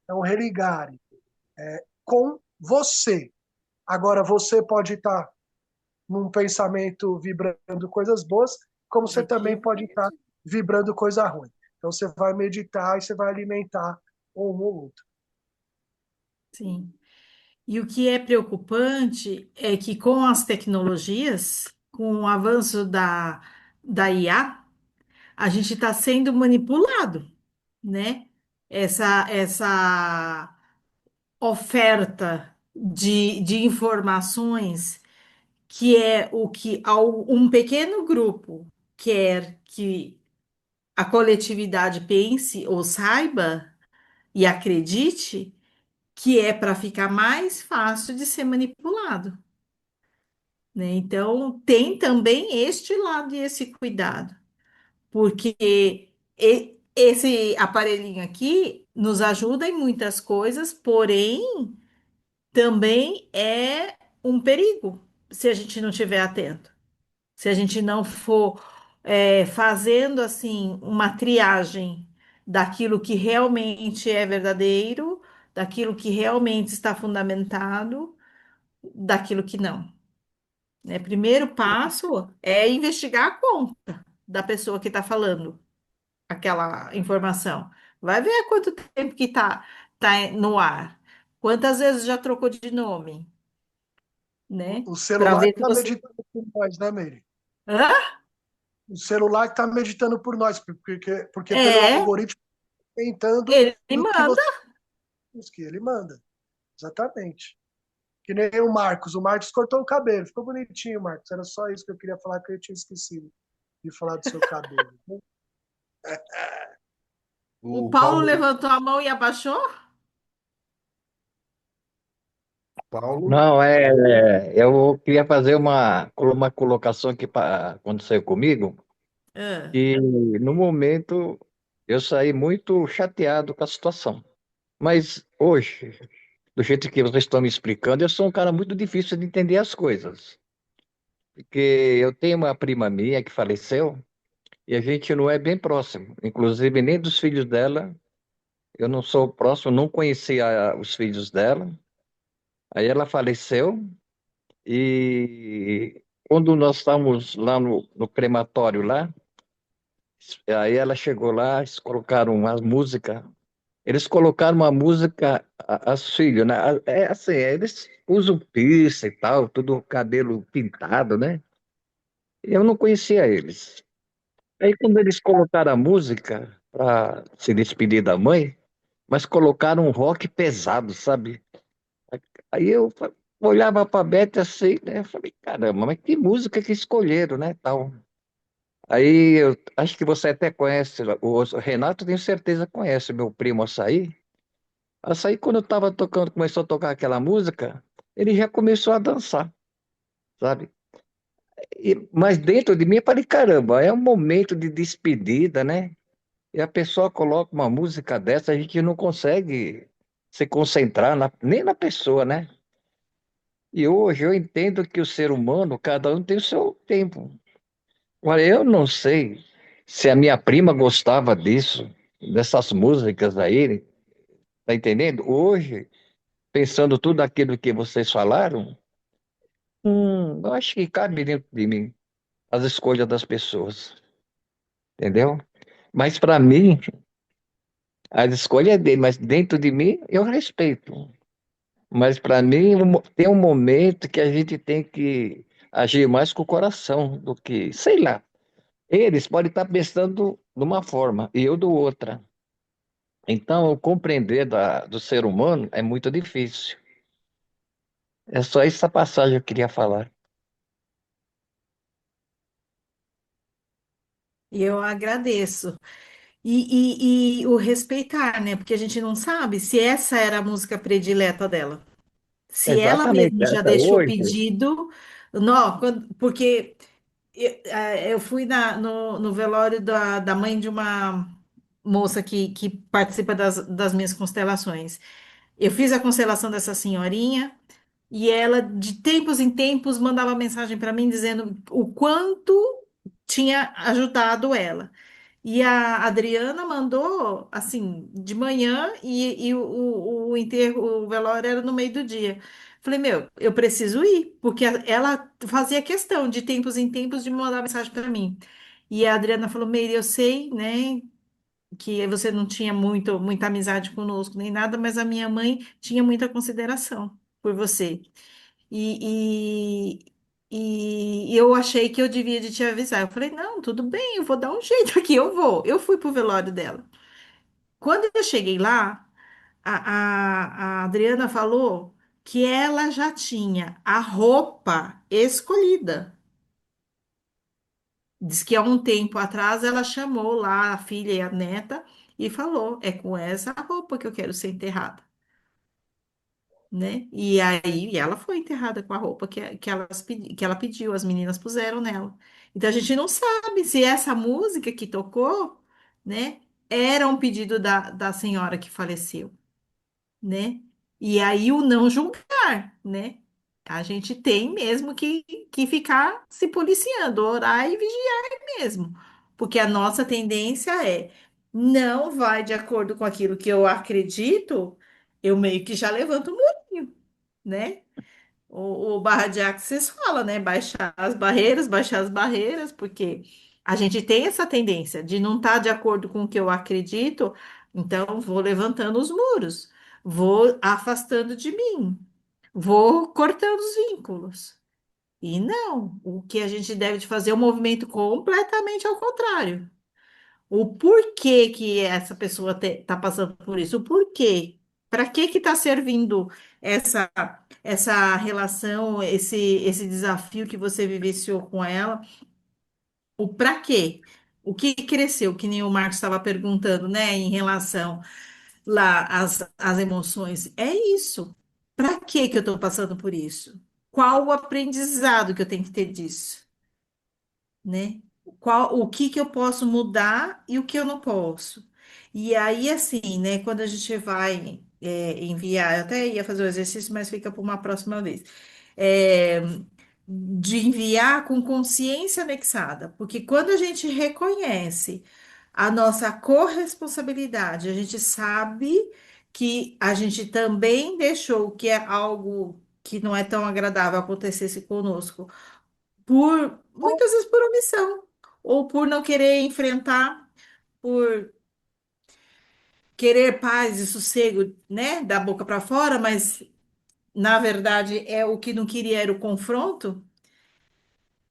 é um religar com você. Agora, você pode estar num pensamento vibrando coisas boas, como você também Positivo. pode estar vibrando coisa ruim. Então você vai meditar e você vai alimentar um ou outro. Sim. E o que é preocupante é que com as tecnologias, com o avanço da IA, a gente está sendo manipulado, né? Essa oferta de informações, que é o que um pequeno grupo quer que a coletividade pense ou saiba e acredite, que é para ficar mais fácil de ser manipulado, né? Então, tem também este lado e esse cuidado, porque esse aparelhinho aqui nos ajuda em muitas coisas, porém também é um perigo se a gente não estiver atento, se a gente não for fazendo assim uma triagem daquilo que realmente é verdadeiro, daquilo que realmente está fundamentado, daquilo que não, né? Primeiro passo é investigar a conta da pessoa que está falando aquela informação. Vai ver há quanto tempo que tá no ar. Quantas vezes já trocou de nome, né? O Para celular ver se está você. meditando por nós, né, Meire? Hã? O celular está meditando por nós, porque pelo É, algoritmo tentando ele no que manda. você que ele manda. Exatamente. Que nem o Marcos. O Marcos cortou o cabelo. Ficou bonitinho, Marcos. Era só isso que eu queria falar, que eu tinha esquecido de falar do seu cabelo. O O Paulo Paulo, levantou a mão e abaixou? Paulo, Não, eu queria fazer uma colocação aqui para acontecer comigo, Ah, que no momento eu saí muito chateado com a situação. Mas hoje, do jeito que vocês estão me explicando, eu sou um cara muito difícil de entender as coisas. Porque eu tenho uma prima minha que faleceu e a gente não é bem próximo. Inclusive, nem dos filhos dela, eu não sou próximo, não conhecia os filhos dela. Aí ela faleceu. E quando nós estávamos lá no crematório lá, aí ela chegou lá, eles colocaram uma música. Eles colocaram uma música, as filhas, né? É assim, eles usam piercing e tal, tudo cabelo pintado, né? Eu não conhecia eles. Aí quando eles colocaram a música para se despedir da mãe, mas colocaram um rock pesado, sabe? Aí eu olhava para a Beth assim, né? Eu falei, caramba, mas que música que escolheram, né? Tal. Aí eu acho que você até conhece, o Renato, tenho certeza conhece, meu primo Açaí. Açaí, quando eu estava tocando, começou a tocar aquela música, ele já começou a dançar, sabe? Mas dentro de mim eu falei, caramba, é um momento de despedida, né? E a pessoa coloca uma música dessa, a gente não consegue se concentrar nem na pessoa, né? E hoje eu entendo que o ser humano, cada um tem o seu tempo. Olha, eu não sei se a minha prima gostava disso, dessas músicas aí, tá entendendo? Hoje, pensando tudo aquilo que vocês falaram, eu acho que cabe dentro de mim as escolhas das pessoas, entendeu? Mas para mim, a escolha é dele, mas dentro de mim eu respeito. Mas para mim tem um momento que a gente tem que agir mais com o coração do que, sei lá. Eles podem estar pensando de uma forma e eu de outra. Então, o compreender do ser humano é muito difícil. É só essa passagem que eu queria falar. e eu agradeço. E o respeitar, né? Porque a gente não sabe se essa era a música predileta dela. Se ela Exatamente, mesma já essa deixou hoje. pedido, não, porque eu fui no velório da mãe de uma moça que participa das minhas constelações. Eu fiz a constelação dessa senhorinha e ela, de tempos em tempos, mandava mensagem para mim dizendo o quanto tinha ajudado ela. E a Adriana mandou assim de manhã e o enterro, o velório era no meio do dia. Falei, meu, eu preciso ir, porque ela fazia questão de tempos em tempos de mandar mensagem para mim. E a Adriana falou, Meire, eu sei, né, que você não tinha muita amizade conosco nem nada, mas a minha mãe tinha muita consideração por você. E, e eu achei que eu devia de te avisar. Eu falei, não, tudo bem, eu vou dar um jeito aqui, eu vou. Eu fui pro velório dela. Quando eu cheguei lá, a Adriana falou que ela já tinha a roupa escolhida. Diz que há um tempo atrás ela chamou lá a filha e a neta e falou: é com essa roupa que eu quero ser enterrada, né? E aí ela foi enterrada com a roupa que ela pediu, as meninas puseram nela. Então a gente não sabe se essa música que tocou, né, era um pedido da senhora que faleceu, né? E aí o não julgar, né? A gente tem mesmo que ficar se policiando, orar e vigiar mesmo, porque a nossa tendência é não vai de acordo com aquilo que eu acredito, eu meio que já levanto o murinho, né? O Barra de Axis fala, né? Baixar as barreiras, porque a gente tem essa tendência de não estar de acordo com o que eu acredito, então vou levantando os muros, vou afastando de mim, vou cortando os vínculos. E não, o que a gente deve de fazer é um movimento completamente ao contrário. O porquê que essa pessoa está passando por isso? O porquê? Para que está servindo essa essa relação, esse desafio que você vivenciou com ela? O para quê? O que cresceu? Que nem o Marcos estava perguntando, né, em relação lá às emoções. É isso. Para que eu estou passando por isso? Qual o aprendizado que eu tenho que ter disso? Né? O que que eu posso mudar e o que eu não posso. E aí, assim, né, quando a gente vai enviar, eu até ia fazer o exercício, mas fica para uma próxima vez. É, de enviar com consciência anexada, porque quando a gente reconhece a nossa corresponsabilidade, a gente sabe que a gente também deixou que é algo que não é tão agradável acontecesse conosco por muitas vezes por omissão, ou por não querer enfrentar, por querer paz e sossego, né, da boca para fora, mas na verdade é o que não queria era o confronto.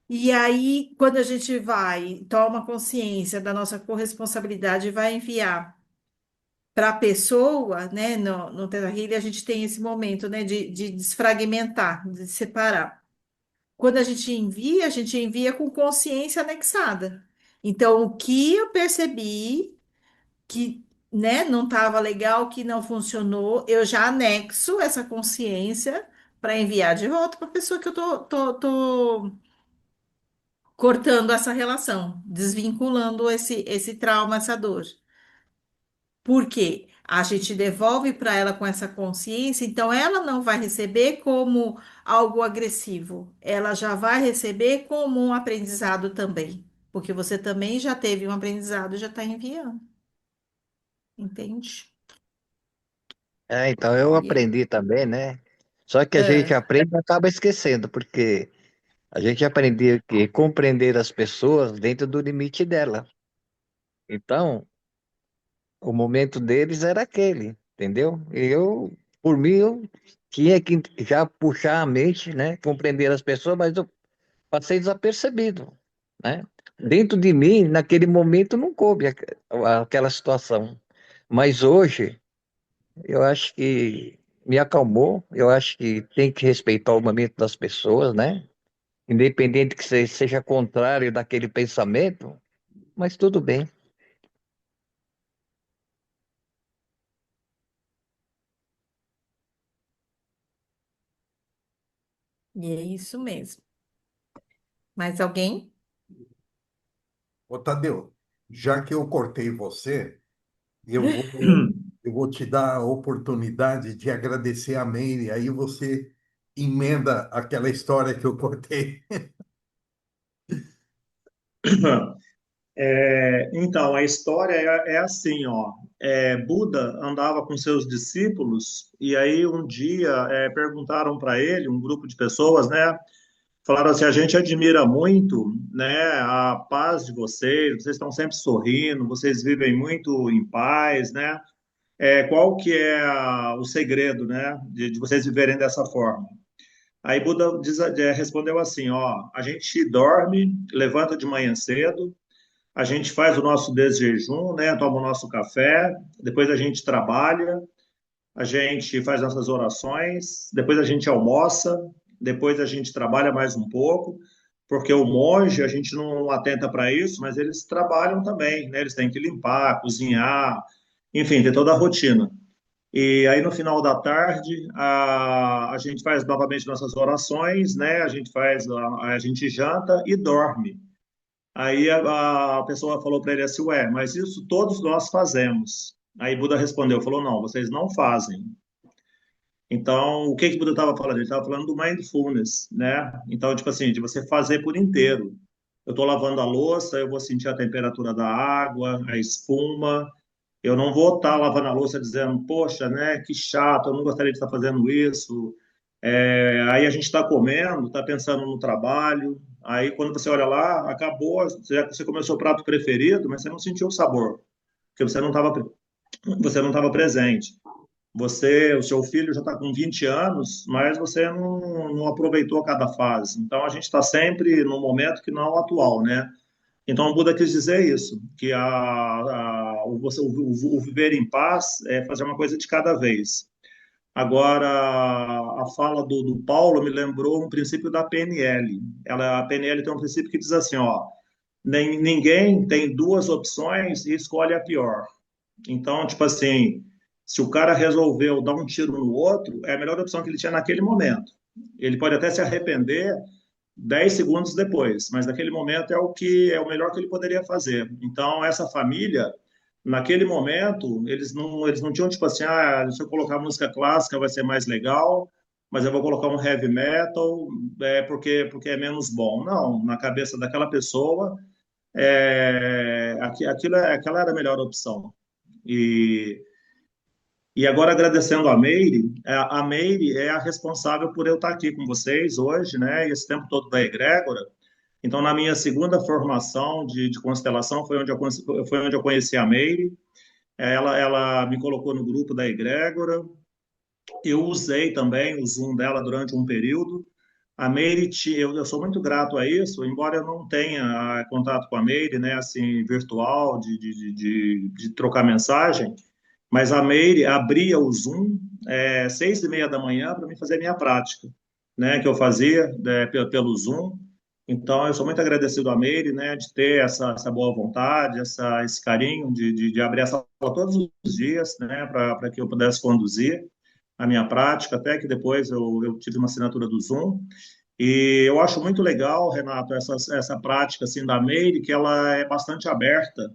E aí, quando a gente vai, toma consciência da nossa corresponsabilidade e vai enviar para a pessoa, né, no Theta Healing, a gente tem esse momento, né, de desfragmentar, de separar. Quando a gente envia com consciência anexada. Então, o que eu percebi que, né, não estava legal, que não funcionou, eu já anexo essa consciência para enviar de volta para a pessoa que eu tô cortando essa relação, desvinculando esse trauma, essa dor. Por quê? A gente devolve para ela com essa consciência, então ela não vai receber como algo agressivo, ela já vai receber como um aprendizado também, porque você também já teve um aprendizado, e já está enviando, entende? Então eu E é- aprendi também, né? Só que a gente é, aprende e acaba esquecendo, porque a gente aprendia que compreender as pessoas dentro do limite dela. Então, o momento deles era aquele, entendeu? E eu, por mim, eu tinha que já puxar a mente, né? Compreender as pessoas, mas eu passei desapercebido, né? Dentro de mim, naquele momento, não coube aquela situação. Mas hoje, eu acho que me acalmou, eu acho que tem que respeitar o momento das pessoas, né? Independente que seja contrário daquele pensamento, mas tudo bem. e é isso mesmo. Mais alguém? Ô, Tadeu, já que eu cortei você, eu vou, eu vou te dar a oportunidade de agradecer a Meire, aí você emenda aquela história que eu cortei. Então, a história é assim, ó. Buda andava com seus discípulos e aí um dia perguntaram para ele, um grupo de pessoas, né? Falaram assim, a gente admira muito, né, a paz de vocês estão sempre sorrindo, vocês vivem muito em paz, né? Qual que é o segredo, né, de vocês viverem dessa forma? Aí Buda respondeu assim, ó, a gente dorme, levanta de manhã cedo, a gente faz o nosso desjejum, né, toma o nosso café, depois a gente trabalha, a gente faz nossas orações, depois a gente almoça, depois a gente trabalha mais um pouco, porque o monge, a gente não atenta para isso, mas eles trabalham também, né? Eles têm que limpar, cozinhar, enfim, ter toda a rotina. E aí no final da tarde a gente faz novamente nossas orações, né? A gente janta e dorme. Aí a pessoa falou para ele assim, ué, mas isso todos nós fazemos. Aí Buda respondeu, falou, não, vocês não fazem. Então, o que que o Buda estava falando? Ele estava falando do mindfulness, né? Então, tipo assim, de você fazer por inteiro. Eu estou lavando a louça, eu vou sentir a temperatura da água, a espuma. Eu não vou estar lavando a louça dizendo, poxa, né, que chato, eu não gostaria de estar fazendo isso. Aí a gente está comendo, está pensando no trabalho. Aí quando você olha lá, acabou, você comeu seu prato preferido, mas você não sentiu o sabor, porque você não estava presente. O seu filho já está com 20 anos, mas você não aproveitou cada fase. Então, a gente está sempre no momento que não é o atual, né? Então, o Buda quis dizer isso, que o viver em paz é fazer uma coisa de cada vez. Agora, a fala do Paulo me lembrou um princípio da PNL. A PNL tem um princípio que diz assim, ó, ninguém tem duas opções e escolhe a pior. Então, tipo assim, se o cara resolveu dar um tiro no outro, é a melhor opção que ele tinha naquele momento. Ele pode até se arrepender 10 segundos depois, mas naquele momento é o melhor que ele poderia fazer. Então, essa família, naquele momento, eles não tinham tipo assim, se eu colocar música clássica vai ser mais legal, mas eu vou colocar um heavy metal, porque é menos bom. Não, na cabeça daquela pessoa, aquela era a melhor opção. E, e agora agradecendo a Meire, a Meire é a responsável por eu estar aqui com vocês hoje, né? E esse tempo todo da egrégora. Então, na minha segunda formação de constelação foi onde eu conheci a Meire. Ela me colocou no grupo da egrégora. Eu usei também o Zoom dela durante um período. A Meire, eu sou muito grato a isso, embora eu não tenha contato com a Meire, né, assim, virtual, de trocar mensagem, mas a Meire abria o Zoom 6:30 da manhã para mim fazer a minha prática, né, que eu fazia pelo Zoom. Então, eu sou muito agradecido à Meire, né, de ter essa boa vontade, esse carinho de abrir essa sala todos os dias, né, para que eu pudesse conduzir a minha prática, até que depois eu tive uma assinatura do Zoom. E eu acho muito legal, Renato, essa prática assim da Meire, que ela é bastante aberta,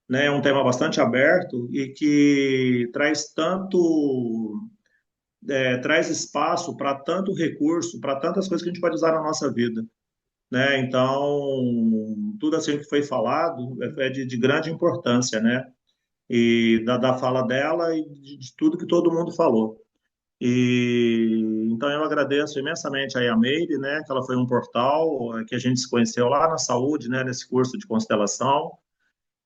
né? É um tema bastante aberto e que traz espaço para tanto recurso, para tantas coisas que a gente pode usar na nossa vida, né? Então, tudo assim que foi falado é de grande importância, né? E da fala dela e de tudo que todo mundo falou. E então eu agradeço imensamente aí a Meire, né, que ela foi um portal que a gente se conheceu lá na saúde, né, nesse curso de constelação.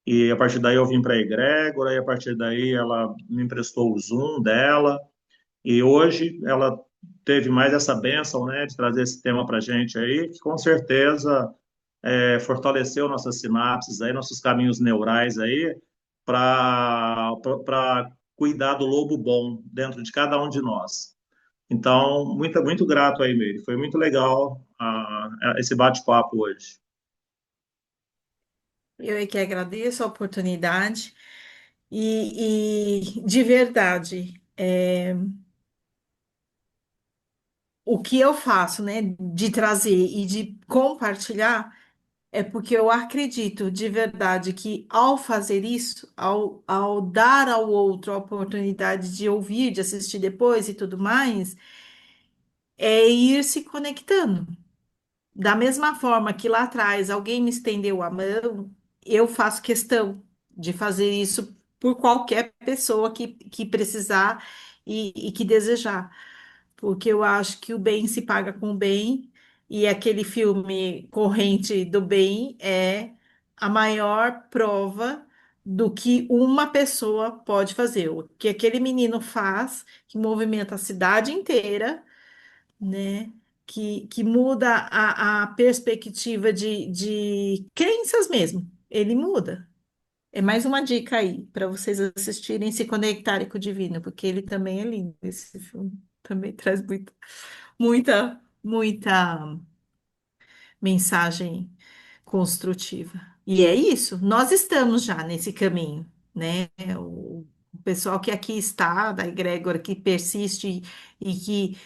E a partir daí eu vim para a egrégora, e a partir daí ela me emprestou o Zoom dela. E hoje ela teve mais essa bênção, né, de trazer esse tema para a gente aí, que com certeza fortaleceu nossas sinapses aí, nossos caminhos neurais aí, para cuidar do lobo bom dentro de cada um de nós. Então, muito, muito grato aí, Meire. Foi muito legal esse bate-papo hoje. Eu é que agradeço a oportunidade e de verdade, o que eu faço, né, de trazer e de compartilhar é porque eu acredito de verdade que ao fazer isso, ao dar ao outro a oportunidade de ouvir, de assistir depois e tudo mais, é ir se conectando. Da mesma forma que lá atrás alguém me estendeu a mão eu faço questão de fazer isso por qualquer pessoa que precisar e que desejar, porque eu acho que o bem se paga com o bem, e aquele filme Corrente do Bem é a maior prova do que uma pessoa pode fazer. O que aquele menino faz, que movimenta a cidade inteira, né? Que muda a perspectiva de crenças mesmo. Ele muda. É mais uma dica aí para vocês assistirem e se conectarem com o divino, porque ele também é lindo. Esse filme também traz muita mensagem construtiva. E é isso, nós estamos já nesse caminho, né? O pessoal que aqui está, da egrégora, que persiste e que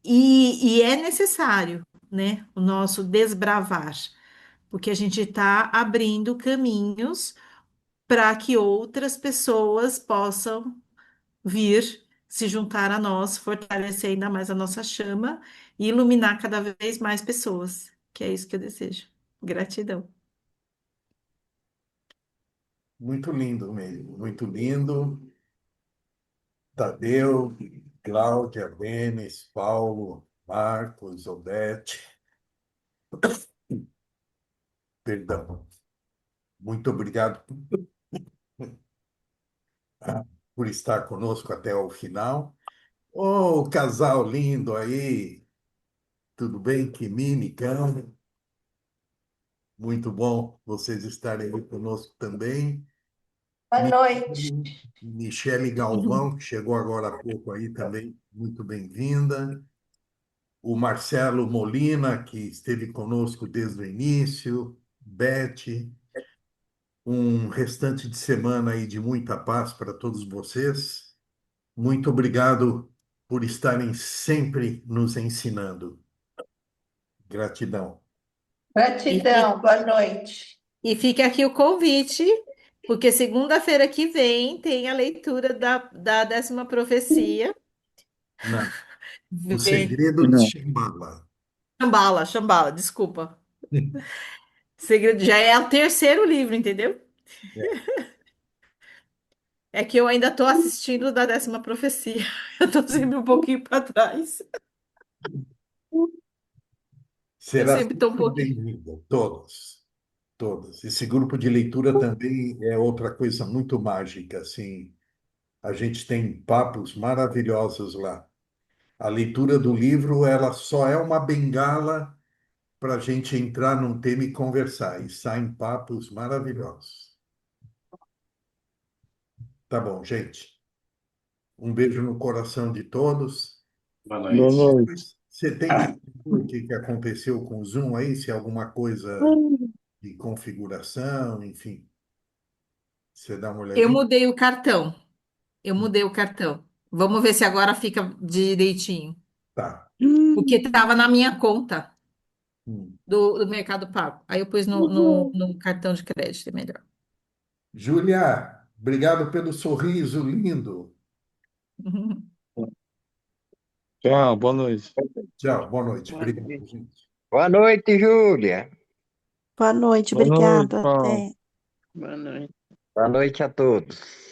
e é necessário, né? O nosso desbravar, porque a gente está abrindo caminhos para que outras pessoas possam vir se juntar a nós, fortalecer ainda mais a nossa chama e iluminar cada vez mais pessoas, que é isso que eu desejo. Gratidão. Muito lindo mesmo, muito lindo. Tadeu, Cláudia, Denis, Paulo, Marcos, Odete, perdão. Muito obrigado por estar conosco até o final. Ô, casal lindo aí, tudo bem? Kimine, Cão, muito bom vocês estarem aí conosco também. Boa noite. Michele Michele Galvão, que chegou agora há pouco aí também, muito bem-vinda. O Marcelo Molina, que esteve conosco desde o início. Beth, um restante de semana aí de muita paz para todos vocês. Muito obrigado por estarem sempre nos ensinando. Gratidão. E, fi- Gratidão, boa noite. e fica aqui o convite, porque segunda-feira que vem tem a leitura da 10ª profecia. Não, o Vem. segredo de Shambhala. Shambhala, Shambhala, desculpa. Segredo, já é o terceiro livro, entendeu? É. É que eu ainda estou assistindo da 10ª profecia. Eu estou sempre um pouquinho para trás. Eu Será sempre estou um sempre pouquinho. bem-vindo, todos, todas. Esse grupo de leitura também é outra coisa muito mágica, assim. A gente tem papos maravilhosos lá. A leitura do livro, ela só é uma bengala para a gente entrar num tema e conversar. E saem papos maravilhosos. Tá bom, gente. Um beijo no coração de todos. Boa Boa noite. noite. Você tem o que aconteceu com o Zoom aí? Se é alguma coisa de configuração, enfim. Você dá uma Eu olhadinha? mudei o cartão. Eu mudei o cartão. Vamos ver se agora fica direitinho. Tá. Porque estava na minha conta Hum. do Mercado Pago. Aí eu pus no cartão de crédito, é melhor. Júlia, obrigado pelo sorriso lindo. Tchau, boa noite. Tchau, boa noite. Obrigado, gente. Boa noite, Júlia. Boa noite, Boa noite, obrigado. Paulo. Até. Boa noite a todos.